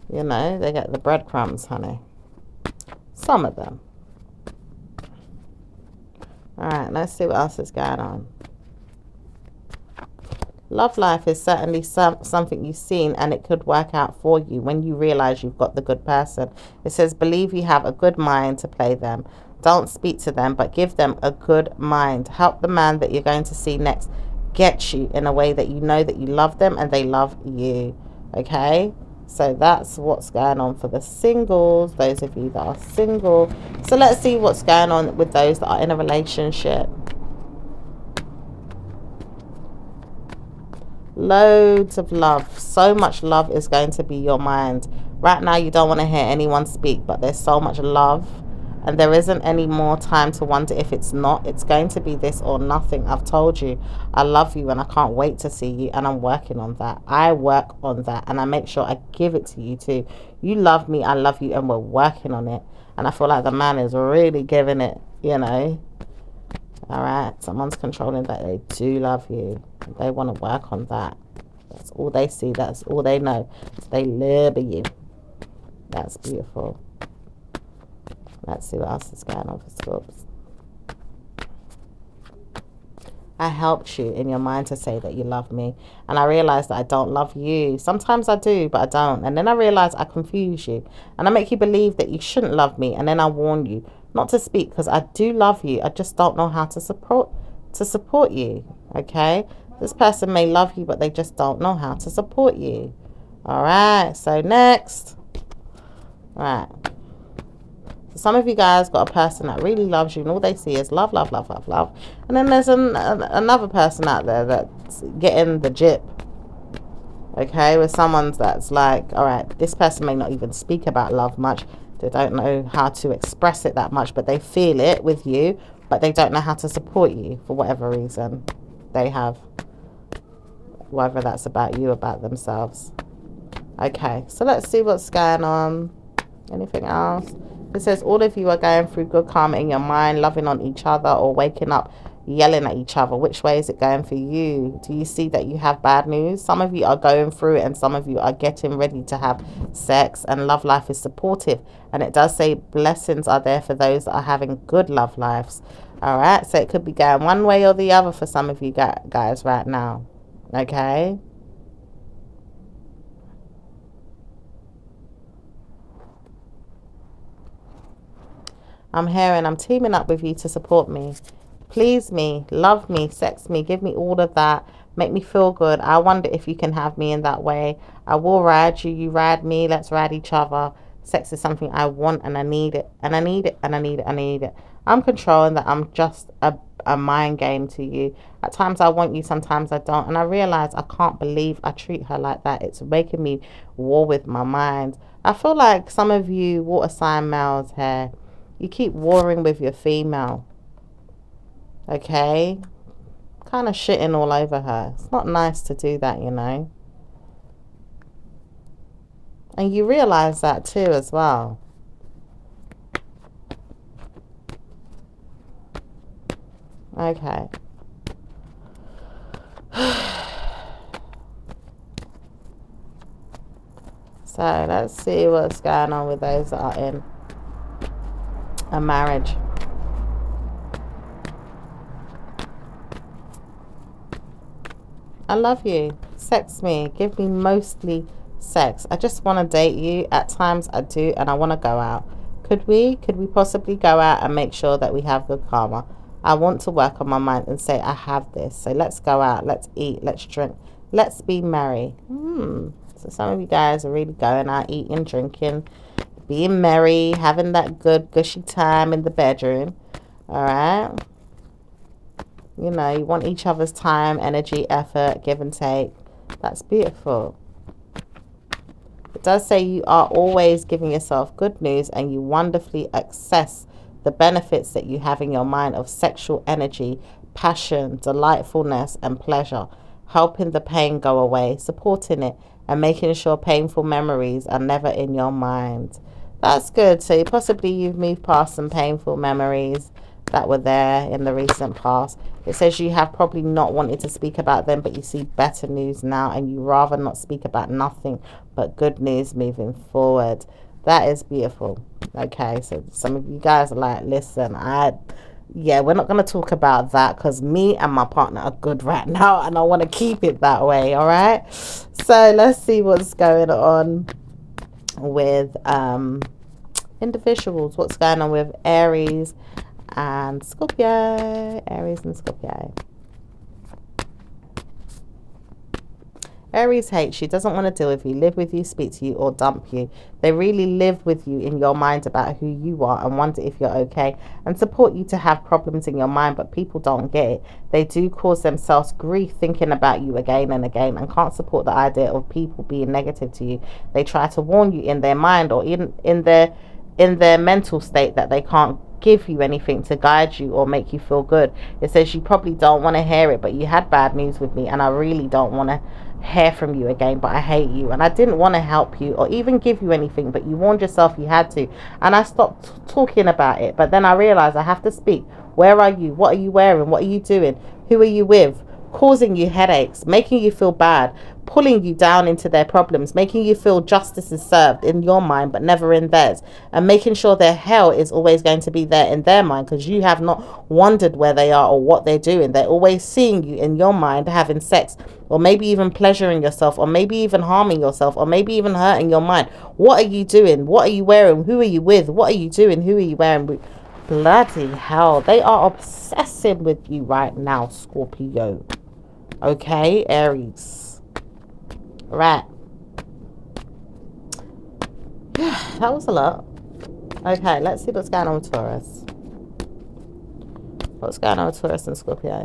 they get the breadcrumbs, honey. Some of them. Alright, let's see what else is going on. Love life is certainly something you've seen, and it could work out for you when you realize you've got the good person. It says, believe you have a good mind to play them. Don't speak to them, but give them a good mind. Help the man that you're going to see next get you in a way that you know that you love them and they love you. Okay? So that's what's going on for the singles, those of you that are single. So let's see what's going on with those that are in a relationship. Loads of love. So much love is going to be your mind. Right now you don't want to hear anyone speak, but there's so much love, and there isn't any more time to wonder if it's not. It's going to be this or nothing. I've told you I love you and I can't wait to see you, and I'm working on that. I work on that and I make sure I give it to you too. You love me, I love you, and we're working on it. And I feel like the man is really giving it, Alright, someone's controlling that they do love you. They want to work on that. That's all they see. That's all they know. So they love you. That's beautiful. Let's see what else is going on for Scorps. I helped you in your mind to say that you love me. And I realized that I don't love you. Sometimes I do, but I don't. And then I realize I confuse you. And I make you believe that you shouldn't love me. And then I warn you not to speak, because I do love you. I just don't know how to support you. Okay? This person may love you, but they just don't know how to support you. Alright, so next. Alright. So some of you guys got a person that really loves you, and all they see is love, love, love, love, love. And then there's another person out there that's getting the jip. Okay, with someone that's like, alright, this person may not even speak about love much. They don't know how to express it that much, but they feel it with you, but they don't know how to support you for whatever reason they have. Whether that's about you or about themselves. Okay, so let's see what's going on. Anything else? It says all of you are going through good karma in your mind, loving on each other or waking up yelling at each other. Which way is it going for you? Do you see that you have bad news? Some of you are going through it and some of you are getting ready to have sex, and love life is supportive. And it does say blessings are there for those that are having good love lives. All right, so it could be going one way or the other for some of you guys right now. Okay. I'm hearing I'm teaming up with you to support me, please me, love me, sex me, give me all of that, make me feel good. I wonder if you can have me in that way. I will ride you, you ride me, let's ride each other. Sex is something I want and I need it, and I need it, and I need it, and I need it. I'm controlling that. I'm just a mind game to you. At times I want you, sometimes I don't. And I realize I can't believe I treat her like that. It's making me war with my mind. I feel like some of you water sign males here, you keep warring with your female. Okay? Kind of shitting all over her. It's not nice to do that, you know. And you realize that too as well. Okay. So let's see what's going on with those that are in a marriage. I love you. Sex me. Give me mostly sex. I just want to date you. At times I do, and I want to go out. Could we possibly go out and make sure that we have good karma? I want to work on my mind and say I have this. So let's go out. Let's eat. Let's drink. Let's be merry. So some of you guys are really going out, eating, drinking, being merry, having that good gushy time in the bedroom. All right. You know, you want each other's time, energy, effort, give and take. That's beautiful. It does say you are always giving yourself good news and you wonderfully access the benefits that you have in your mind of sexual energy, passion, delightfulness, and pleasure, helping the pain go away, supporting it, and making sure painful memories are never in your mind. That's good. So possibly you've moved past some painful memories that were there in the recent past. It says you have probably not wanted to speak about them, but you see better news now and you rather not speak about nothing but good news moving forward. That is beautiful. Okay, so some of you guys are like, listen, we're not going to talk about that because me and my partner are good right now and I want to keep it that way. All right, so let's see what's going on with individuals. What's going on with Aries and Scorpio. Aries and Scorpio. Aries hates you, doesn't want to deal with you, live with you, speak to you, or dump you. They really live with you in your mind about who you are and wonder if you're okay and support you to have problems in your mind, but people don't get it. They do cause themselves grief thinking about you again and again and can't support the idea of people being negative to you. They try to warn you in their mind or in their mental state that they can't give you anything to guide you or make you feel good. It says you probably don't want to hear it, but you had bad news with me and I really don't want to hear from you again, but I hate you and I didn't want to help you or even give you anything, but you warned yourself you had to, and I stopped talking about it. But then I realized I have to speak. Where are you? What are you wearing? What are you doing? Who are you with? Causing you headaches, making you feel bad, pulling you down into their problems, making you feel justice is served in your mind but never in theirs, and making sure their hell is always going to be there in their mind because you have not wondered where they are or what they're doing. They're always seeing you in your mind having sex, or maybe even pleasuring yourself, or maybe even harming yourself, or maybe even hurting your mind. What are you doing? What are you wearing? Who are you with? What are you doing? Who are you wearing? Bloody hell, they are obsessing with you right now, Scorpio. Okay, Aries. Right. That was a lot. Okay, let's see what's going on with Taurus. What's going on with Taurus and Scorpio?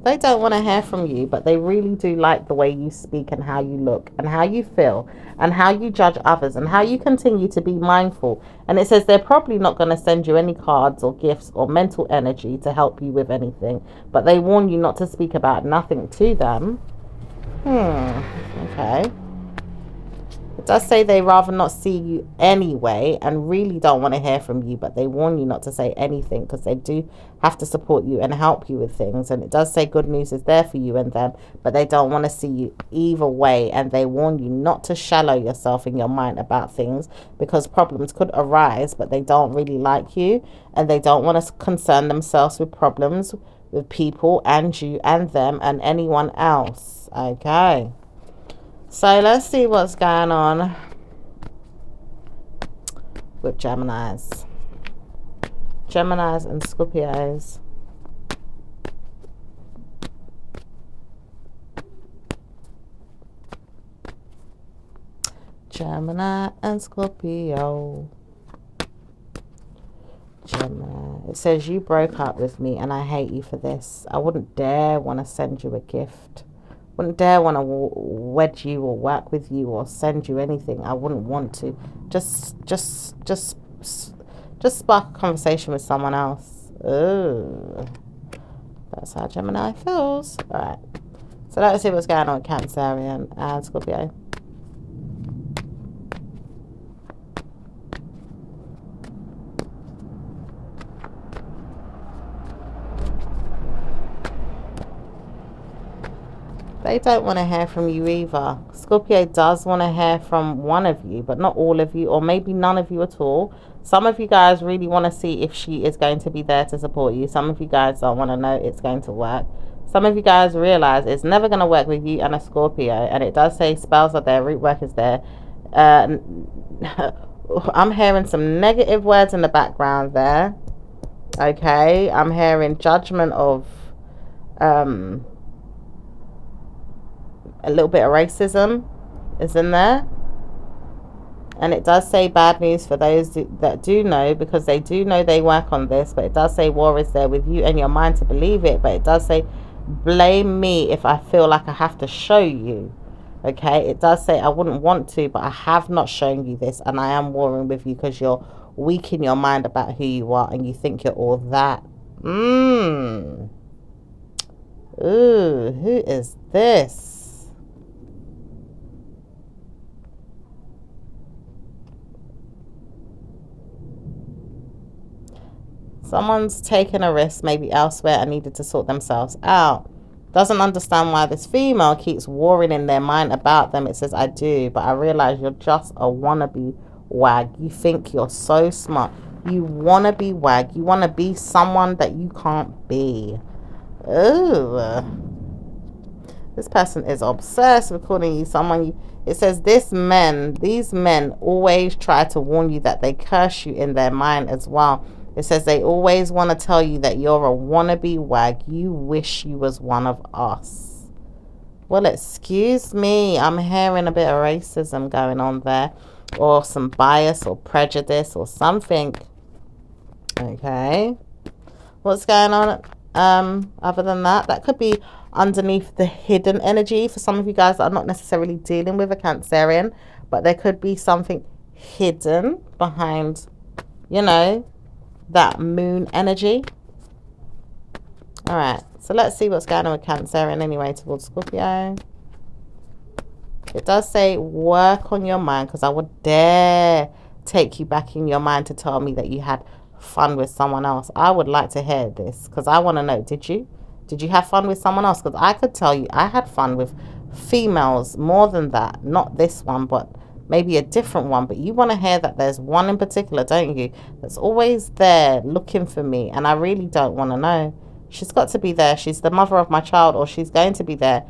They don't want to hear from you, but they really do like the way you speak and how you look and how you feel and how you judge others and how you continue to be mindful. And it says they're probably not going to send you any cards or gifts or mental energy to help you with anything, but they warn you not to speak about nothing to them. Okay. It does say they rather not see you anyway and really don't want to hear from you, but they warn you not to say anything because they do have to support you and help you with things. And it does say good news is there for you and them, but they don't want to see you either way, and they warn you not to shallow yourself in your mind about things because problems could arise, but they don't really like you and they don't want to concern themselves with problems with people and you and them and anyone else. Okay. So let's see what's going on with Geminis. Geminis and Scorpios. Gemini and Scorpio. Gemini. It says you broke up with me and I hate you for this. I wouldn't dare want to send you a gift. Wouldn't dare want to wed you or work with you or send you anything. I wouldn't want to. Just spark a conversation with someone else. Ooh, that's how Gemini feels. All right. So let's see what's going on with Cancerian and Scorpio. They don't want to hear from you either. Scorpio does want to hear from one of you, but not all of you, or maybe none of you at all. Some of you guys really want to see if she is going to be there to support you. Some of you guys don't want to know it's going to work. Some of you guys realize it's never going to work with you and a Scorpio. And it does say spells are there, root work is there. I'm hearing some negative words in the background there. Okay, I'm hearing judgment of a little bit of racism is in there, and it does say bad news for those that do know, because they do know they work on this, but it does say war is there with you and your mind to believe it, but it does say blame me if I feel like I have to show you. Okay, it does say I wouldn't want to, but I have not shown you this and I am warring with you because you're weak in your mind about who you are and you think you're all that. Ooh, who is this? Someone's taken a risk maybe elsewhere and needed to sort themselves out. Doesn't understand why this female keeps warring in their mind about them. It says, I do, but I realize you're just a wannabe wag. You think you're so smart. You want to be wag. You want to be someone that you can't be. Ooh. This person is obsessed with calling you someone. It says these men always try to warn you that they curse you in their mind as well. It says they always want to tell you that you're a wannabe wag. You wish you was one of us. Well, excuse me. I'm hearing a bit of racism going on there, or some bias or prejudice or something. Okay. What's going on? Other than that, that could be underneath the hidden energy for some of you guys that are not necessarily dealing with a Cancerian, but there could be something hidden behind, you know, that moon energy. All right, so let's see what's going on with Cancerian anyway towards Scorpio. It does say work on your mind, because I would dare take you back in your mind to tell me that you had fun with someone else. I would like to hear this, because I want to know, did you have fun with someone else? Because I could tell you I had fun with females more than that. Not this one, but maybe a different one. But you want to hear that there's one in particular, don't you, that's always there looking for me, and I really don't want to know. She's got to be there. She's the mother of my child, or she's going to be there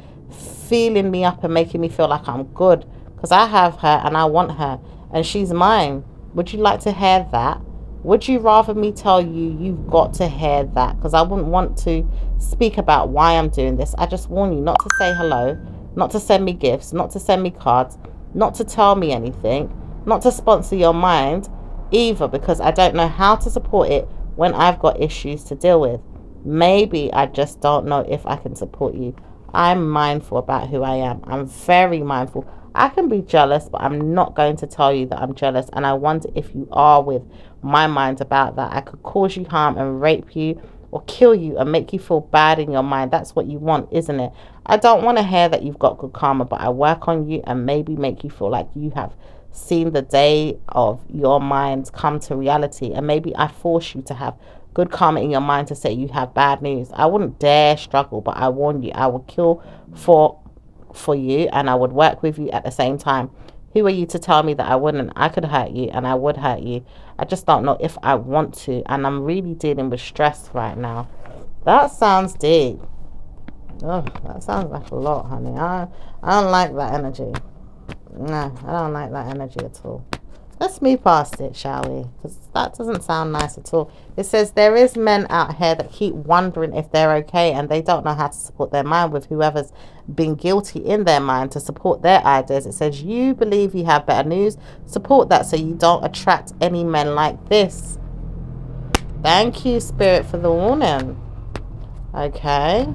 feeling me up and making me feel like I'm good, because I have her and I want her and she's mine. Would you like to hear that? Would you rather me tell you you've got to hear that? Because I wouldn't want to speak about why I'm doing this. I just warn you not to say hello, not to send me gifts, not to send me cards, not to tell me anything, not to sponsor your mind either, because I don't know how to support it when I've got issues to deal with. Maybe I just don't know if I can support you. I'm mindful about who I am. I'm very mindful. I can be jealous, but I'm not going to tell you that I'm jealous. And I wonder if you are with my mind about that. I could cause you harm and rape you or kill you and make you feel bad in your mind. That's what you want, isn't it? I don't want to hear that you've got good karma, but I work on you and maybe make you feel like you have seen the day of your mind come to reality, and maybe I force you to have good karma in your mind to say you have bad news. I wouldn't dare struggle, but I warn you, I would kill for you, and I would work with you at the same time. Who are you to tell me that I wouldn't? I could hurt you, and I would hurt you. I just don't know if I want to, and I'm really dealing with stress right now. That sounds deep. Oh, that sounds like a lot, honey. I don't like that energy. No, I don't like that energy at all. Let's move past it, shall we? Because that doesn't sound nice at all. It says there is men out here that keep wondering if they're okay, and they don't know how to support their mind with whoever's been guilty in their mind to support their ideas. It says you believe you have better news. Support that so you don't attract any men like this. Thank you, Spirit, for the warning. Okay.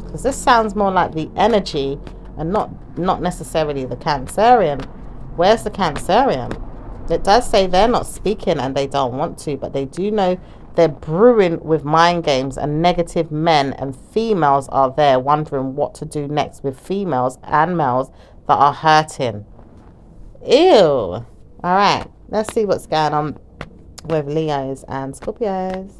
Because this sounds more like the energy and not necessarily the Cancerian. Where's the Cancerian? It does say they're not speaking and they don't want to, but they do know they're brewing with mind games, and negative men and females are there wondering what to do next with females and males that are hurting. Ew. Alright, let's see what's going on with Leos and Scorpios.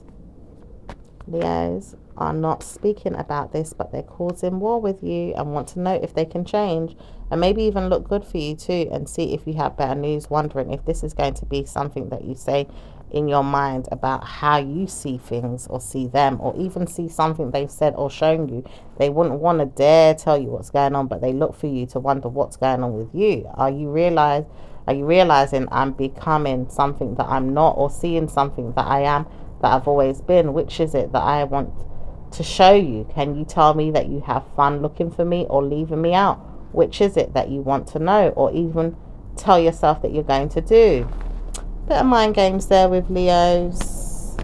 Leos are not speaking about this, but they're causing war with you and want to know if they can change and maybe even look good for you too, and see if you have better news, wondering if this is going to be something that you say in your mind about how you see things or see them, or even see something they've said or shown you. They wouldn't want to dare tell you what's going on, but they look for you to wonder what's going on with you. Are you realizing I'm becoming something that I'm not, or seeing something that I am that I've always been? Which is it that I want to show you? Can you tell me that you have fun looking for me or leaving me out? Which is it that you want to know, or even tell yourself that you're going to do? Bit of mind games there with Leos.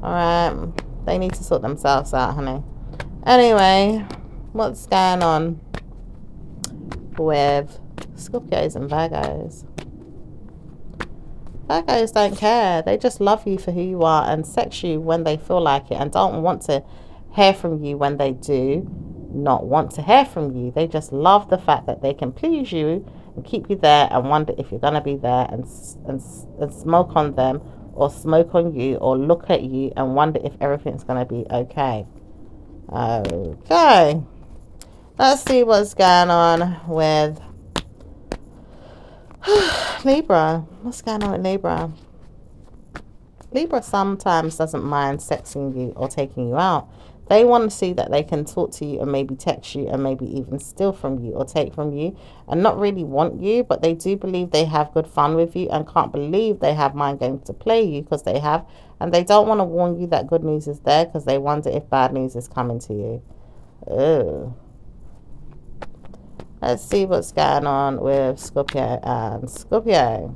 Alright, they need to sort themselves out, honey. Anyway, what's going on with Scorpios and Virgos? Virgos don't care. They just love you for who you are and sex you when they feel like it, and don't want to hear from you when they do not want to hear from you. They just love the fact that they can please you and keep you there, and wonder if you're going to be there, and smoke on them or smoke on you, or look at you and wonder if everything's going to be okay. Okay. Let's see what's going on with Libra. What's going on with Libra? Libra sometimes doesn't mind sexing you or taking you out. They want to see that they can talk to you and maybe text you and maybe even steal from you or take from you, and not really want you, but they do believe they have good fun with you and can't believe they have mind games to play you, because they have, and they don't want to warn you that good news is there because they wonder if bad news is coming to you. Ew. Let's see what's going on with Scorpio and Scorpio.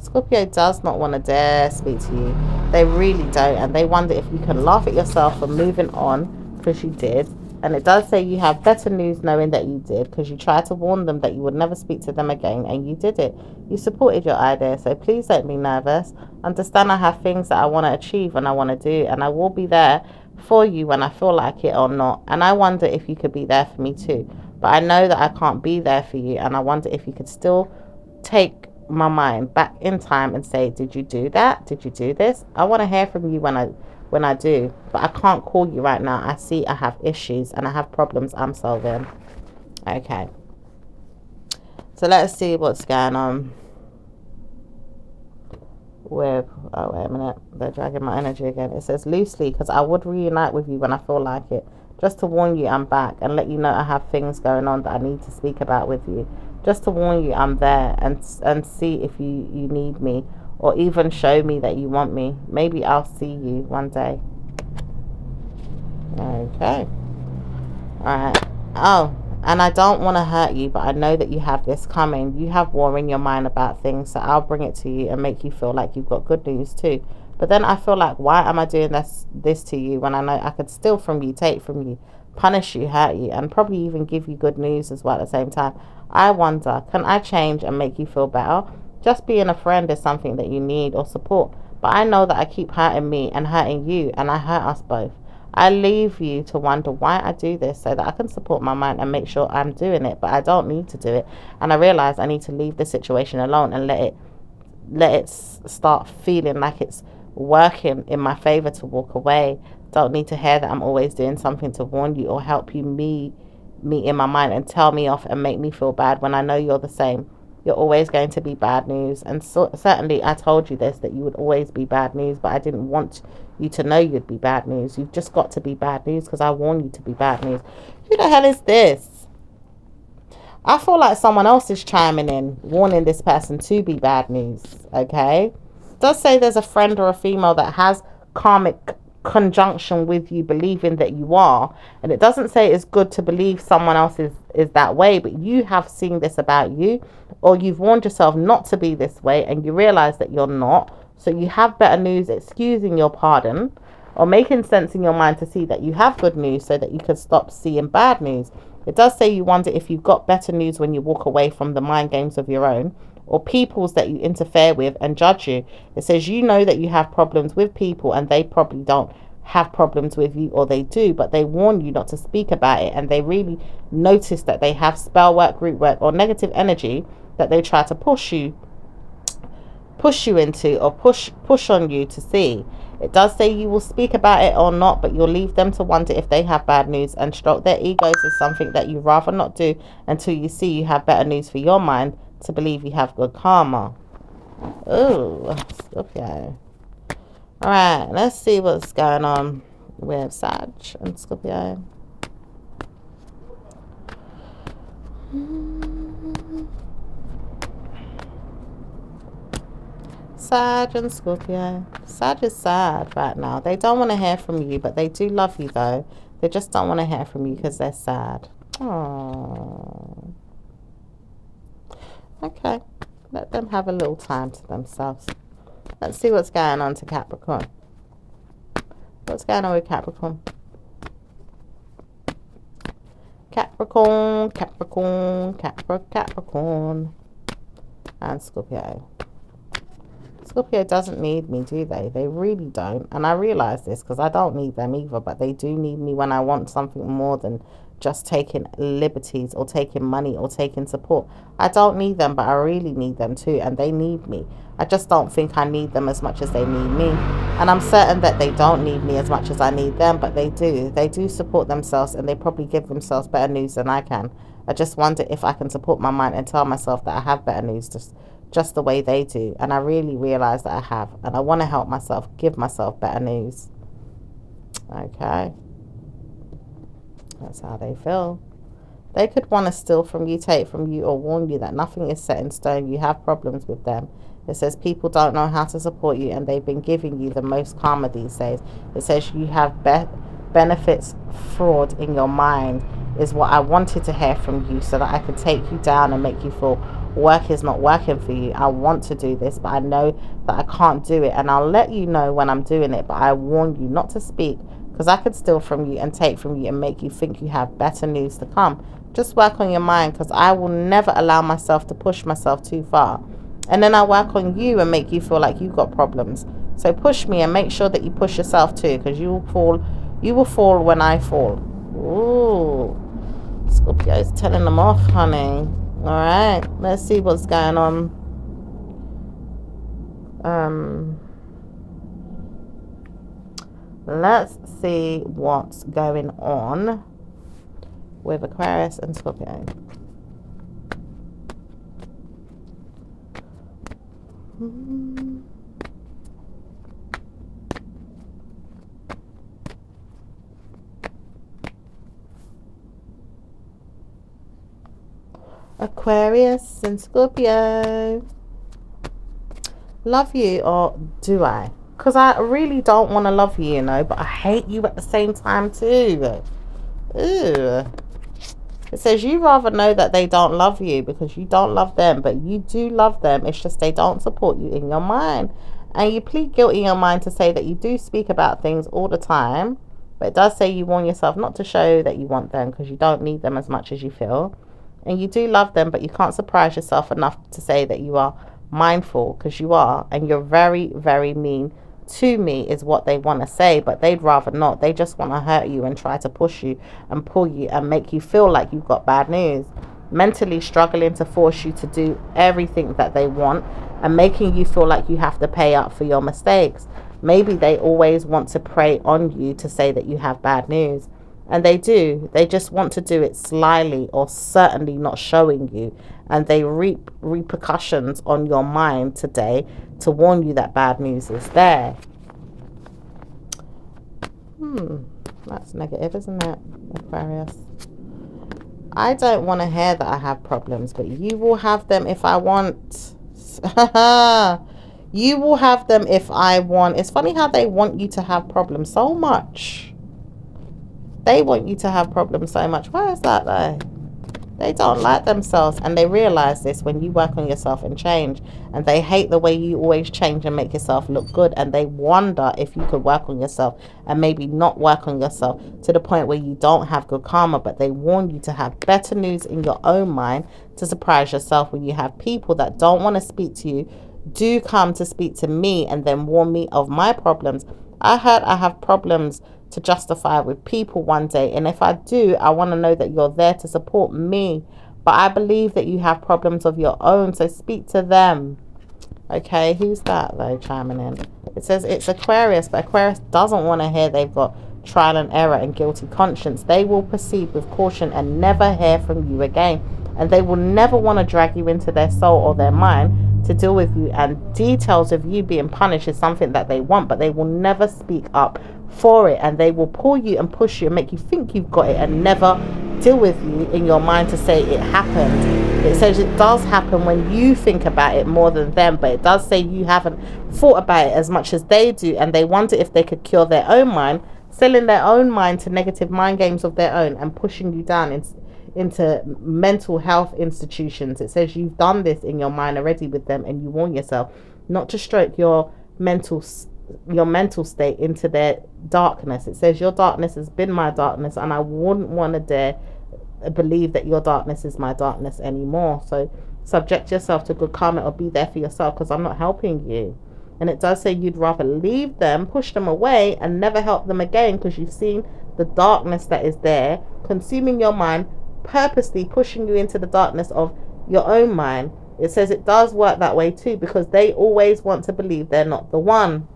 Scorpio does not want to dare speak to you. They really don't. And they wonder if you can laugh at yourself for moving on, because you did. And it does say you have better news knowing that you did, because you tried to warn them that you would never speak to them again, and you did it. You supported your idea, so please don't be nervous. Understand I have things that I want to achieve and I want to do, and I will be there for you when I feel like it or not. And I wonder if you could be there for me too. But I know that I can't be there for you, and I wonder if you could still take my mind back in time and say, did you do that? Did you do this? I want to hear from you when I do, but I can't call you right now. I see I have issues and I have problems I'm solving. Okay, so let's see what's going on with, oh wait a minute, they're dragging my energy again. It says loosely, because I would reunite with you when I feel like it, just to warn you I'm back and let you know I have things going on that I need to speak about with you. Just to warn you I'm there, and see if you need me, or even show me that you want me. Maybe I'll see you one day. Okay. Alright. Oh, and I don't want to hurt you, but I know that you have this coming. You have war in your mind about things, so I'll bring it to you and make you feel like you've got good news too. But then I feel like, why am I doing this to you when I know I could steal from you, take from you, punish you, hurt you, and probably even give you good news as well at the same time. I wonder, can I change and make you feel better? Just being a friend is something that you need or support. But I know that I keep hurting me and hurting you, and I hurt us both. I leave you to wonder why I do this so that I can support my mind and make sure I'm doing it, but I don't need to do it. And I realize I need to leave the situation alone and let it start feeling like it's working in my favor to walk away. Don't need to hear that I'm always doing something to warn you or help you me in my mind and tell me off and make me feel bad when I know you're the same. You're always going to be bad news. And so, certainly I told you this, that you would always be bad news, but I didn't want you to know you'd be bad news. You've just got to be bad news because I warn you to be bad news. Who the hell is this? I feel like someone else is chiming in, warning this person to be bad news, okay? It does say there's a friend or a female that has karmic conjunction with you, believing that you are. And it doesn't say it's good to believe someone else is that way, but you have seen this about you, or you've warned yourself not to be this way, and you realize that you're not. So you have better news excusing your pardon, or making sense in your mind to see that you have good news so that you can stop seeing bad news. It does say you wonder if you've got better news when you walk away from the mind games of your own or people's that you interfere with and judge you. It says you know that you have problems with people and they probably don't have problems with you, or they do, but they warn you not to speak about it, and they really notice that they have spell work, root work, or negative energy that they try to push you into, or push on you to see. It does say you will speak about it or not, but you'll leave them to wonder if they have bad news, and stroke their egos is something that you'd rather not do until you see you have better news for your mind to believe you have good karma. Oh, okay. Alright, let's see what's going on with Sag and Scorpio. Sag and Scorpio. Sag is sad right now. They don't want to hear from you, but they do love you though. They just don't want to hear from you because they're sad. Aww. Okay, let them have a little time to themselves. Let's see what's going on to Capricorn. What's going on with Capricorn? Capricorn, Capricorn. And Scorpio. Scorpio doesn't need me, do they? They really don't. And I realize this because I don't need them either, but they do need me when I want something more than just taking liberties or taking money or taking support. I don't need them, but I really need them too, and they need me. I just don't think I need them as much as they need me. And I'm certain that they don't need me as much as I need them, but they do. They do support themselves, and they probably give themselves better news than I can. I just wonder if I can support my mind and tell myself that I have better news just the way they do. And I really realize that I have. And I want to help myself, give myself better news. Okay. That's how they feel. They could want to steal from you, take from you, or warn you that nothing is set in stone. You have problems with them. It says people don't know how to support you, and they've been giving you the most karma these days. It says you have benefits fraud in your mind is what I wanted to hear from you so that I could take you down and make you feel work is not working for you. I want to do this, but I know that I can't do it, and I'll let you know when I'm doing it, but I warn you not to speak, because I could steal from you and take from you and make you think you have better news to come. Just work on your mind, because I will never allow myself to push myself too far. And then I work on you and make you feel like you've got problems. So push me and make sure that you push yourself too, because you will fall when I fall. Ooh. Scorpio's telling them off, honey. Alright, let's see what's going on. Let's see what's going on with Aquarius and Scorpio. Aquarius and Scorpio. Love you, or do I? Because I really don't want to love you, you know, but I hate you at the same time too. Ooh. It says you rather know that they don't love you because you don't love them, but you do love them. It's just they don't support you in your mind. And you plead guilty in your mind to say that you do speak about things all the time But it does say you warn yourself not to show that you want them because you don't need them as much as you feel. And you do love them, but you can't surprise yourself enough to say that you are mindful, because you are. And you're very, very mean to me is what they want to say, but they'd rather not. They just want to hurt you and try to push you and pull you and make you feel like you've got bad news. Mentally struggling to force you to do everything that they want and making you feel like you have to pay up for your mistakes. Maybe they always want to prey on you to say that you have bad news. And they do. They just want to do it slyly or certainly not showing you. And they reap repercussions on your mind today to warn you that bad news is there. That's negative, isn't it, Aquarius? I don't want to hear that I have problems, but you will have them if I want. You will have them if I want. It's funny how they want you to have problems so much. They want you to have problems so much. Why is that though? They don't like themselves, and they realize this when you work on yourself and change, and they hate the way you always change and make yourself look good, and they wonder if you could work on yourself and maybe not work on yourself to the point where you don't have good karma. But they warn you to have better news in your own mind to surprise yourself when you have people that don't want to speak to you do come to speak to me and then warn me of my problems. I heard I have problems to justify with people one day, and if I do, I want to know that you're there to support me. But I believe that you have problems of your own, so speak to them. Okay, who's that though chiming in? It says it's Aquarius, but Aquarius doesn't want to hear they've got trial and error and guilty conscience. They will proceed with caution and never hear from you again, and they will never want to drag you into their soul or their mind to deal with you, and details of you being punished is something that they want, but they will never speak up for it, and they will pull you and push you and make you think you've got it and never deal with you in your mind to say it happened. It says it does happen when you think about it more than them, but it does say you haven't thought about it as much as they do, and they wonder if they could cure their own mind, selling their own mind to negative mind games of their own and pushing you down into mental health institutions. It says you've done this in your mind already with them, and you warn yourself not to stroke your mental state into their darkness. It says your darkness has been my darkness, and I wouldn't want to dare believe that your darkness is my darkness anymore. So subject yourself to good karma or be there for yourself, because I'm not helping you. And it does say you'd rather leave them, push them away, and never help them again, because you've seen the darkness that is there consuming your mind, purposely pushing you into the darkness of your own mind. It says it does work that way too, because they always want to believe they're not the one.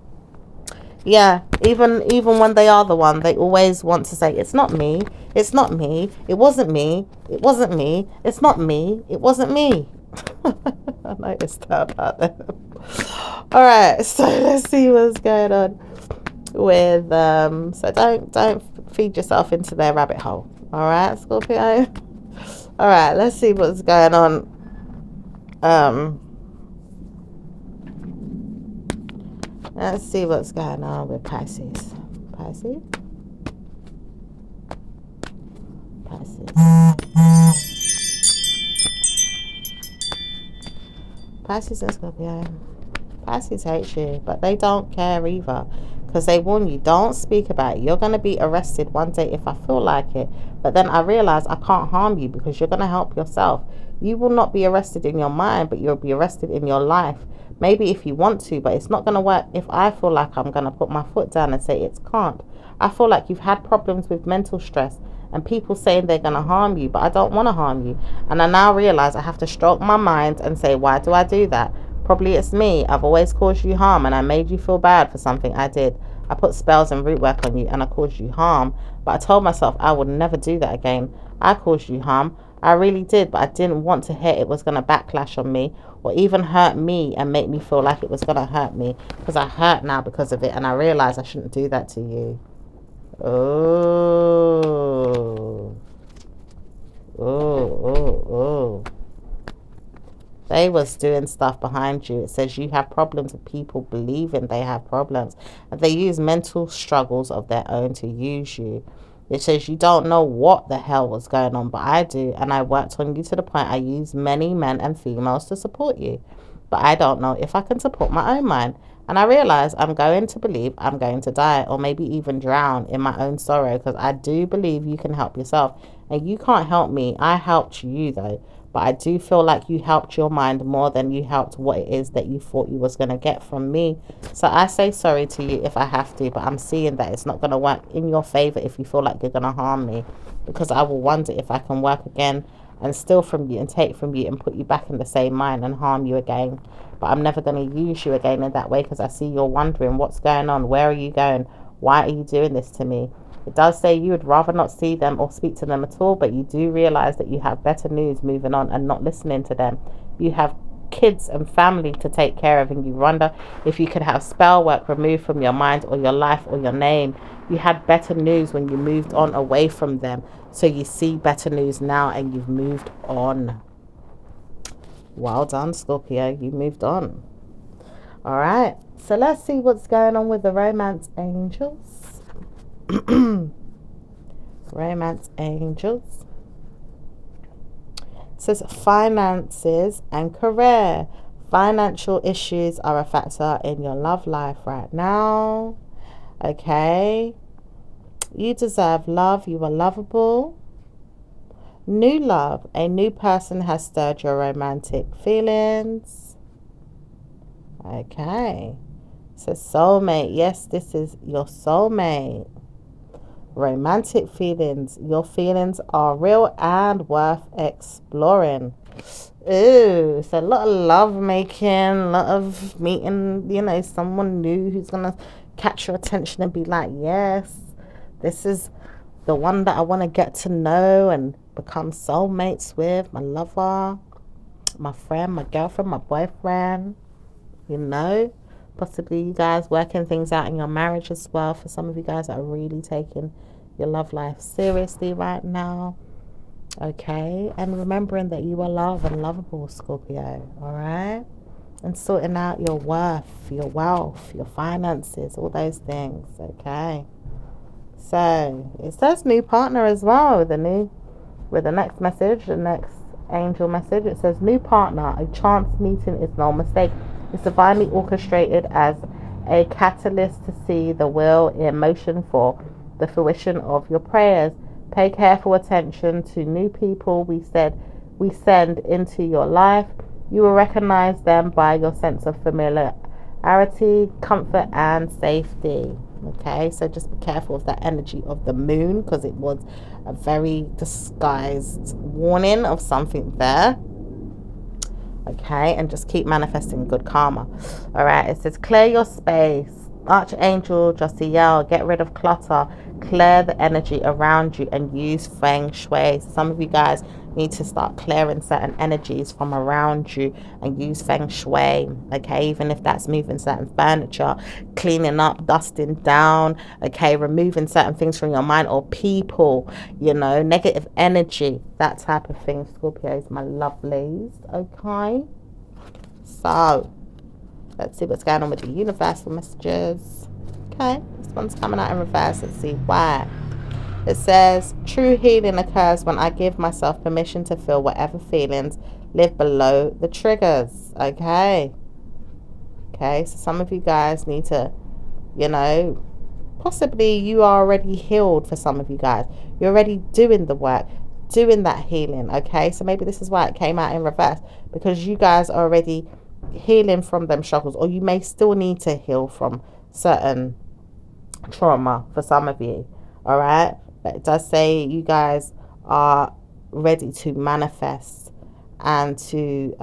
Yeah, even when they are the one, they always want to say it's not me, it's not me, it wasn't me, it wasn't me, it's not me, it wasn't me. I noticed that about them. All right, so let's see what's going on with so don't feed yourself into their rabbit hole. All right, Scorpio. All right, let's see what's going on. Let's see what's going on with Pisces. Pisces. Pisces and Scorpio. Pisces hates you, but they don't care either, because they warn you, don't speak about it. You're going to be arrested one day if I feel like it, but then I realize I can't harm you because you're going to help yourself. You will not be arrested in your mind, but you'll be arrested in your life. Maybe if you want to, but it's not going to work if I feel like I'm going to put my foot down and say it can't. I feel like you've had problems with mental stress and people saying they're going to harm you, but I don't want to harm you. And I now realize I have to stroke my mind and say, why do I do that? Probably it's me. I've always caused you harm, and I made you feel bad for something I did. I put spells and root work on you, and I caused you harm. But I told myself I would never do that again. I caused you harm. I really did, but I didn't want to hear it was going to backlash on me or even hurt me and make me feel like it was going to hurt me, because I hurt now because of it, and I realize I shouldn't do that to you. Oh. They was doing stuff behind you. It says you have problems with people believing they have problems, and they use mental struggles of their own to use you. It says you don't know what the hell was going on, but I do, and I worked on you to the point I used many men and females to support you. but I don't know if I can support my own mind. And I realize I'm going to believe I'm going to die or maybe even drown in my own sorrow, because I do believe you can help yourself. And you can't help me. I helped you though. But I do feel like you helped your mind more than you helped what it is that you thought you was going to get from me. So I say sorry to you if I have to, but I'm seeing that it's not going to work in your favor if you feel like you're going to harm me, because I will wonder if I can work again and steal from you and take from you and put you back in the same mind and harm you again. But I'm never going to use you again in that way, because I see you're wondering what's going on. Where are you going? Why are you doing this to me? It does say you would rather not see them or speak to them at all, but you do realize that you have better news moving on and not listening to them. You have kids and family to take care of, and you wonder if you could have spell work removed from your mind or your life or your name. You had better news when you moved on away from them, so you see better news now and you've moved on. Well done, Scorpio, you moved on. All right, so let's see what's going on with the romance angels. Romance angels. It says finances and career. Financial issues are a factor in your love life right now. Okay. You deserve love. You are lovable. New love. A new person has stirred your romantic feelings. Okay. So soulmate. Yes, this is your soulmate. Romantic feelings. Your feelings are real and worth exploring. Ooh, it's a lot of love making, a lot of meeting, someone new who's gonna catch your attention and be like, yes, this is the one that I want to get to know and become soulmates with, my lover, my friend, my girlfriend, my boyfriend, Possibly you guys working things out in your marriage as well, for some of you guys that are really taking your love life seriously right now. Okay, and remembering that you are loved and lovable, Scorpio. All right, and sorting out your worth, your wealth, your finances, all those things. Okay, so it says new partner as well with the next message, the next angel message. It says new partner. A chance meeting is no mistake. It's divinely orchestrated as a catalyst to see the will in motion for the fruition of your prayers. Pay careful attention to new people we send into your life. You will recognize them by your sense of familiarity, comfort, and safety. Okay, so just be careful of that energy of the moon, because it was a very disguised warning of something there. Okay, and just keep manifesting good karma. All right, it says clear your space. Archangel Josiel, get rid of clutter, clear the energy around you, and use feng shui. So some of you guys need to start clearing certain energies from around you and use feng shui. Okay, even if that's moving certain furniture, cleaning up, dusting down, okay, removing certain things from your mind or people, negative energy, that type of thing, Scorpios, my lovelies. Okay, so let's see what's going on with the universal messages. Okay, this one's coming out in reverse. Let's see why. It says, true healing occurs when I give myself permission to feel whatever feelings live below the triggers. Okay. Okay, so some of you guys need to, possibly you are already healed for some of you guys. You're already doing the work, doing that healing. Okay, so maybe this is why it came out in reverse, because you guys are already healing from them struggles, or you may still need to heal from certain trauma for some of you. All right, but it does say you guys are ready to manifest and to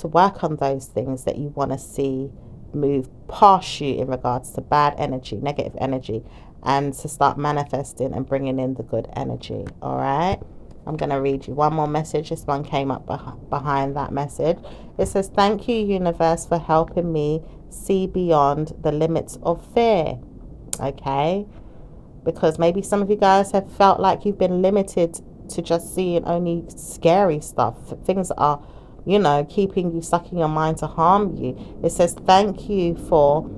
work on those things that you want to see move past you in regards to bad energy, negative energy, and to start manifesting and bringing in the good energy. All right, I'm going to read you one more message. This one came up behind that message. It says, thank you, universe, for helping me see beyond the limits of fear. Okay, because maybe some of you guys have felt like you've been limited to just seeing only scary stuff, things that are, keeping you stuck in your mind to harm you. It says, thank you for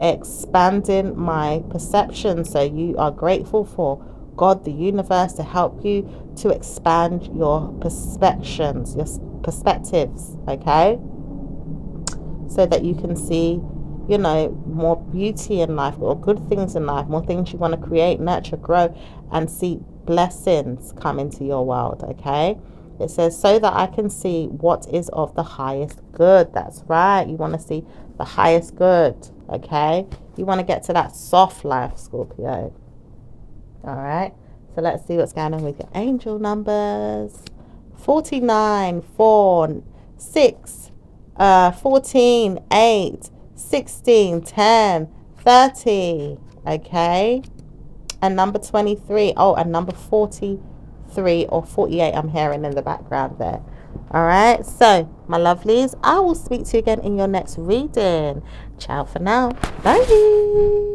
expanding my perception. So you are grateful for God, the universe, to help you to expand your perspectives. Okay, so that you can see, you know, more beauty in life, or good things in life, more things you want to create, nurture, grow, and see blessings come into your world. Okay, it says, so that I can see what is of the highest good. That's right, you want to see the highest good. Okay, you want to get to that soft life, Scorpio. All right, so let's see what's going on with your angel numbers. 49, 4, 6, 14, 8, 16, 10, 30. Okay, and number 23. Oh, and number 43 or 48, I'm hearing in the background there. All right, so my lovelies, I will speak to you again in your next reading. Ciao for now. Bye.